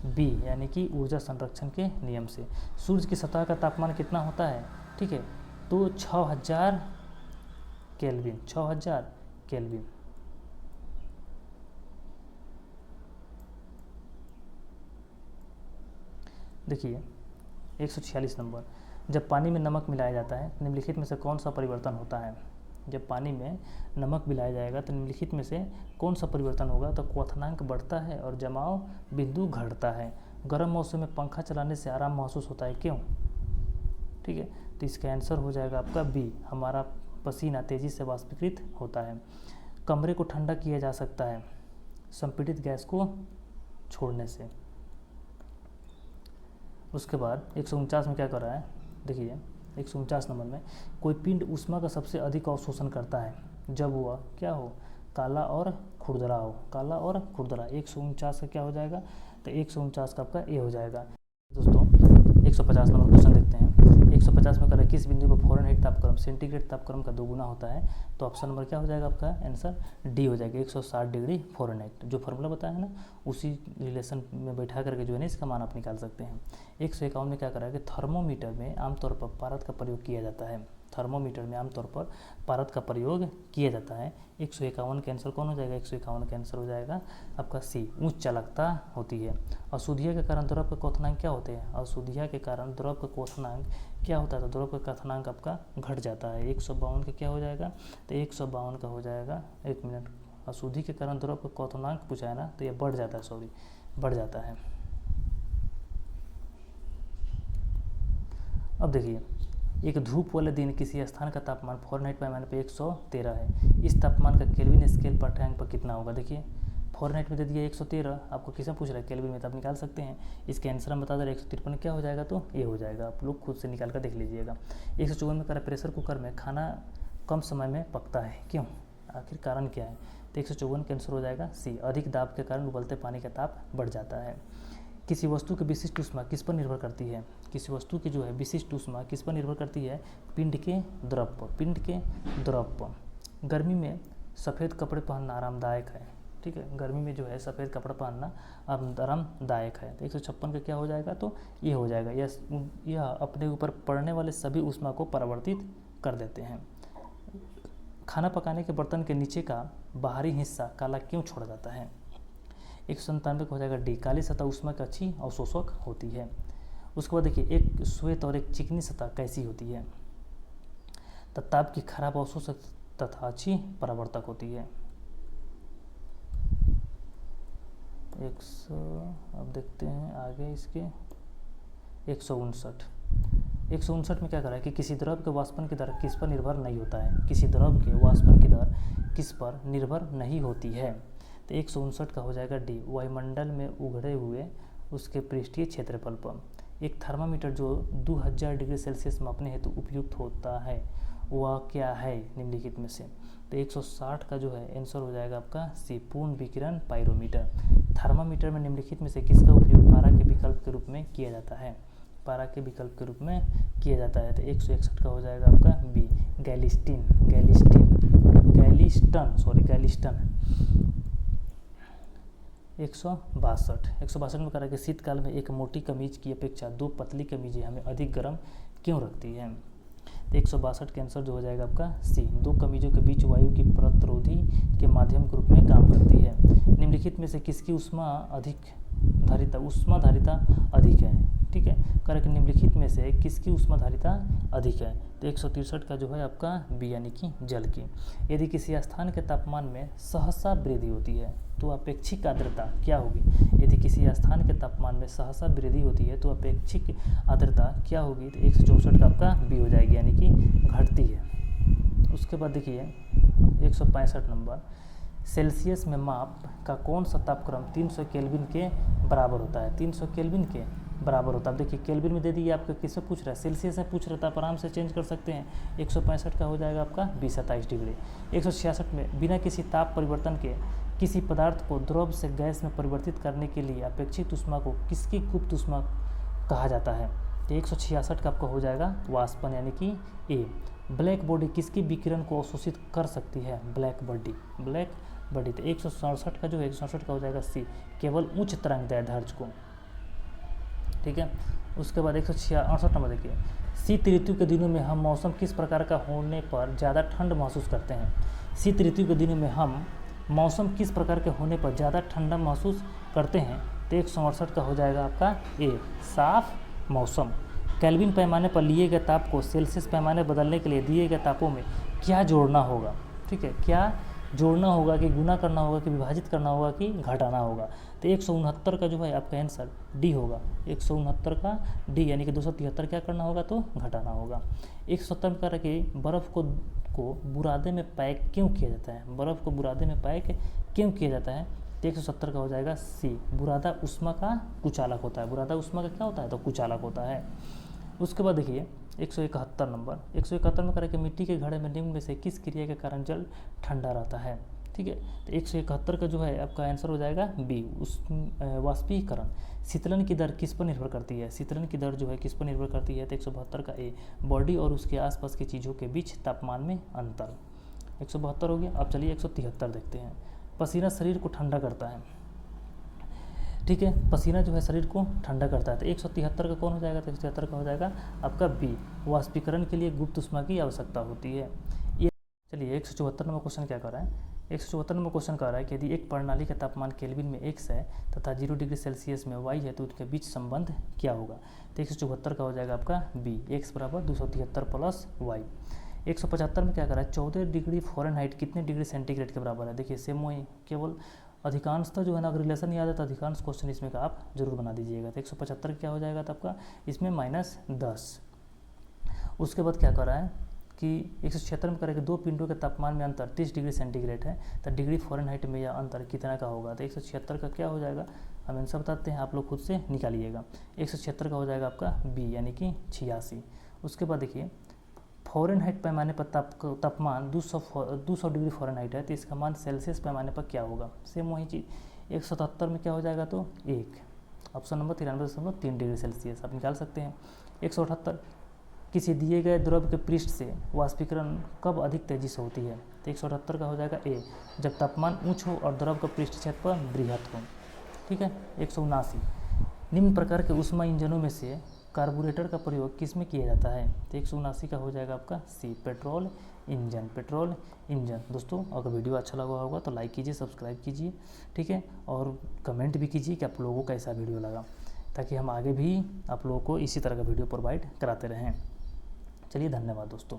[SPEAKER 1] बी, यानी कि ऊर्जा संरक्षण के नियम से। सूर्य की सतह का तापमान कितना होता है, ठीक है, तो 6000 केल्विन, 6000 केल्विन। देखिए 146 नंबर, जब पानी में नमक मिलाया जाता है निम्नलिखित में से कौन सा परिवर्तन होता है, जब पानी में नमक मिलाया जाएगा तो निम्नलिखित में से कौन सा परिवर्तन होगा, तो क्वथनांक बढ़ता है और जमाव बिंदु घटता है। गर्म मौसम में पंखा चलाने से आराम महसूस होता है, क्यों, ठीक है, तो इसका आंसर हो जाएगा आपका बी, हमारा पसीना तेज़ी से वाष्पीकृत होता है। कमरे को ठंडा किया जा सकता है संपीड़ित गैस को छोड़ने से। उसके बाद 149 में क्या कर रहा है, देखिए 149 नंबर में, कोई पिंड ऊष्मा का सबसे अधिक अवशोषण करता है जब वह क्या हो, काला और खुरदरा हो, काला और खुरदरा। 149 का क्या हो जाएगा, तो 149 का आपका ए हो जाएगा। दोस्तों 150 नंबर क्वेश्चन देखते हैं। 150 में कर रहा है किस बिंदु पर फ़ारेनहाइट तापक्रम सेंटीग्रेड तापक्रम का 2 गुना होता है, तो ऑप्शन नंबर क्या हो जाएगा आपका आंसर डी हो जाएगा, 160 डिग्री फ़ारेनहाइट। जो फार्मूला बताया है ना, उसी रिलेशन में बैठा करके जो है ना इसका मान आप निकाल सकते हैं। 151 में क्या करा है कि थर्मोमीटर में आमतौर पर पारद का प्रयोग किया जाता है, थर्मोमीटर में आमतौर पर पारद का प्रयोग किया जाता है। 151 का आंसर कौन हो जाएगा, 151 का आंसर हो जाएगा आपका सी, उच्च चालकता होती है। अशुद्धिया के कारण द्रव का क्वथनांक क्या होते हैं, अशुद्धिया के कारण द्रव का क्वथनांक क्या होता है, तो द्रव का क्वथनांक आपका घट जाता है। 152 का क्या हो जाएगा, तो 152 का हो जाएगा, एक मिनट, अशुद्धि के कारण द्रव का क्वथनांक पूछा है ना, तो ये बढ़ जाता है, सॉरी बढ़ जाता है। अब देखिए, एक धूप वाले दिन किसी स्थान का तापमान फ़ारेनहाइट पैमाने पर 113 है, इस तापमान का केल्विन स्केल पाठ्यांक पर कितना होगा। देखिए फ़ारेनहाइट में दे दिया 113, आपको किसमें पूछ रहा है, केल्विन में, तो आप निकाल सकते हैं। इसके आंसर हम बता दे रहे 153 क्या हो जाएगा, तो ये हो जाएगा, आप लोग खुद से निकाल कर देख लीजिएगा। 154 में करा प्रेशर कुकर में खाना कम समय में पकता है, क्यों, आखिर कारण क्या है, तो 154 का आंसर हो जाएगा सी, अधिक दाब के कारण उबलते पानी का ताप बढ़ जाता है। किसी वस्तु की विशिष्ट ऊष्मा किस पर निर्भर करती है, किसी वस्तु की जो है विशिष्ट ऊष्मा किस पर निर्भर करती है, पिंड के द्रव पर, पिंड के द्रव पर। गर्मी में सफ़ेद कपड़े पहनना आरामदायक है, ठीक है, गर्मी में जो है सफ़ेद कपड़ा पहनना आरामदायक है। तो 156 का क्या हो जाएगा, तो ये हो जाएगा, यह अपने ऊपर पड़ने वाले सभी ऊष्मा को परावर्तित कर देते हैं। खाना पकाने के बर्तन के नीचे का बाहरी हिस्सा काला क्यों छोड़ा जाता है, 197 का हो जाएगा डी, काली सतह ऊष्मा की अच्छी अवशोषक होती है। उसके बाद देखिए, एक श्वेत और एक चिकनी सतह कैसी होती है, तो ताप की खराब अवशोषक तथा अच्छी परावर्तक होती है। अब देखते हैं आगे इसके 159 में क्या करा है कि किसी द्रव के वाष्पन की दर किस पर निर्भर नहीं होता है, किसी द्रव के वाष्पन की दर किस पर निर्भर नहीं होती है, तो 159 का हो जाएगा डी, वायुमंडल में उघड़े हुए उसके पृष्ठीय क्षेत्रफल पर। एक थर्मामीटर जो 2000 डिग्री सेल्सियस मापने हेतु उपयुक्त होता है वह क्या है निम्नलिखित में से, तो 160 का जो है आंसर हो जाएगा आपका सी, पूर्ण विकिरण पाइरोमीटर। थर्मामीटर में निम्नलिखित में से किसका उपयोग पारा के विकल्प के रूप में किया जाता है? पारा के विकल्प के रूप में किया जाता है। तो 161 का हो जाएगा आपका बी, गैलिस्टन। 162 में कहा कि शीतकाल में एक मोटी कमीज की अपेक्षा 2 पतली कमीजें हमें अधिक गर्म क्यों रखती हैं? तो 162 के आंसर जो हो जाएगा आपका सी, 2 कमीजों के बीच वायु की प्रतिरोधी के माध्यम के रूप में काम करती है। निम्नलिखित में से किसकी ऊष्माधारिता अधिक है? ठीक है, कह कि निम्नलिखित में से किसकी ऊष्माधारिता अधिक है? तो 163 का जो है आपका बी, यानी कि जल की। यदि किसी स्थान के तापमान में सहसा वृद्धि होती है तो अपेक्षिक आर्द्रता क्या होगी? यदि किसी स्थान के तापमान में सहसा वृद्धि होती है तो अपेक्षिक आर्द्रता क्या होगी? तो 164 का आपका बी हो जाएगी, यानी कि घटती है। उसके बाद देखिए 165 नंबर, सेल्सियस में माप का कौन सा तापक्रम 300 केल्विन के बराबर होता है? 300 केल्विन के बराबर होता है। अब देखिए केल्विन में दे दिए, आपको किससे पूछ रहा है? सेल्सियस में पूछ रहा था, आप आराम से चेंज कर सकते हैं। 165 का हो जाएगा आपका 27 डिग्री। 166 में बिना किसी ताप परिवर्तन के किसी पदार्थ को द्रव से गैस में परिवर्तित करने के लिए अपेक्षित ऊष्मा को किसकी गुप्त ऊष्मा कहा जाता है? तो 166 का आपका हो जाएगा वाष्पन, यानी कि ए। ब्लैक बॉडी किसकी विकिरण को अवशोषित कर सकती है? Black body. तो 167 का जो है 167 का हो जाएगा सी, केवल उच्च तरंगदैर्ध्य को। ठीक है, उसके बाद 168 नंबर देखिए, शीत ऋतु के दिनों में हम मौसम किस प्रकार का होने पर ज़्यादा ठंड महसूस करते हैं? शीत ऋतु के दिनों में हम मौसम किस प्रकार के होने पर ज़्यादा ठंडा महसूस करते हैं? तो 168 का हो जाएगा आपका ए, साफ मौसम। केल्विन पैमाने पर लिए गए ताप को सेल्सियस पैमाने बदलने के लिए दिए गए तापों में क्या जोड़ना होगा? ठीक है, क्या जोड़ना होगा, कि गुना करना होगा, कि विभाजित करना होगा, कि घटाना होगा? तो 169 का जो है आपका आंसर डी होगा। 169 का डी, यानी कि 273 क्या करना होगा? तो घटाना होगा। 170 में कह रहा है कि बर्फ़ को बुरादे में पैक क्यों किया जाता है? बर्फ़ को बुरादे में पैक क्यों किया जाता है? तो 170 का हो जाएगा सी, बुरादा ऊष्मा का कुचालक होता है। बुरादा ऊष्मा का क्या होता है? तो कुचालक होता है। उसके बाद देखिए 171 नंबर, 171 में कह रहा है कि मिट्टी के घड़े में निम्न में से किस क्रिया के कारण जल ठंडा रहता है? ठीक है, तो 171 का जो है आपका आंसर हो जाएगा बी, वाष्पीकरण। शीतलन की दर किस पर निर्भर करती है? शीतलन की दर जो है किस पर निर्भर करती है? तो 172 का ए, बॉडी और उसके आसपास की चीज़ों के बीच तापमान में अंतर। 172 हो गया। अब चलिए 173 देखते हैं। पसीना शरीर को ठंडा करता है। ठीक है, पसीना जो है शरीर को ठंडा करता है। तो 173 का कौन हो जाएगा? तो 173 का हो जाएगा आपका बी, वाष्पीकरण के लिए गुप्त ऊष्मा की आवश्यकता होती है। ये चलिए 174 नंबर क्वेश्चन क्या कर रहा है? 174 नंबर क्वेश्चन कह रहा है कि यदि एक प्रणाली का तापमान केल्विन में x है तथा 0 डिग्री सेल्सियस में y है तो उनके बीच संबंध क्या होगा? तो 174 का हो जाएगा आपका बी, x बराबर 273 प्लस y। 175 में क्या कर रहा है? 14 डिग्री फ़ारेनहाइट कितने डिग्री सेंटीग्रेड के बराबर है? देखिए सेम वही, केवल अधिकांशतः जो है ना, अगर रिलेशन याद है तो अधिकांश क्वेश्चन इसमें का आप जरूर बना दीजिएगा। तो 175 क्या हो जाएगा? तो आपका इसमें -10। उसके बाद क्या कर रहा है कि 176 में करें कि 2 पिंडों के तापमान में अंतर 30 डिग्री सेंटीग्रेड है तो डिग्री फ़ारेनहाइट में यह अंतर कितना का होगा? तो 176 का क्या हो जाएगा? हम आंसर बताते हैं, आप लोग खुद से निकालिएगा। 176 का हो जाएगा आपका बी, यानी कि 86। उसके बाद देखिए फ़ारेनहाइट पैमाने पर तापमान 200 डिग्री फ़ारेनहाइट है तो इसका मान सेल्सियस पैमाने पर क्या होगा? सेम वही चीज़। 177 में क्या हो जाएगा? तो 1, ऑप्शन नंबर 93.3 डिग्री सेल्सियस आप निकाल सकते हैं। 178 किसी दिए गए द्रव के पृष्ठ से वाष्पीकरण कब अधिक तेजी से होती है? तो 178 का हो जाएगा ए, जब तापमान उच्च हो और द्रव का पृष्ठ क्षेत्र पर बृहत हो। ठीक है। 179 निम्न प्रकार के ऊष्मा इंजनों में से कार्बोरेटर का प्रयोग किस में किया जाता है? तो 179 का हो जाएगा आपका सी, पेट्रोल इंजन। दोस्तों अगर वीडियो अच्छा लगा होगा तो लाइक कीजिए, सब्सक्राइब कीजिए, ठीक है, और कमेंट भी कीजिए कि आप लोगों को कैसा वीडियो लगा, ताकि हम आगे भी आप लोगों को इसी तरह का वीडियो प्रोवाइड कराते रहें। चलिए धन्यवाद दोस्तों।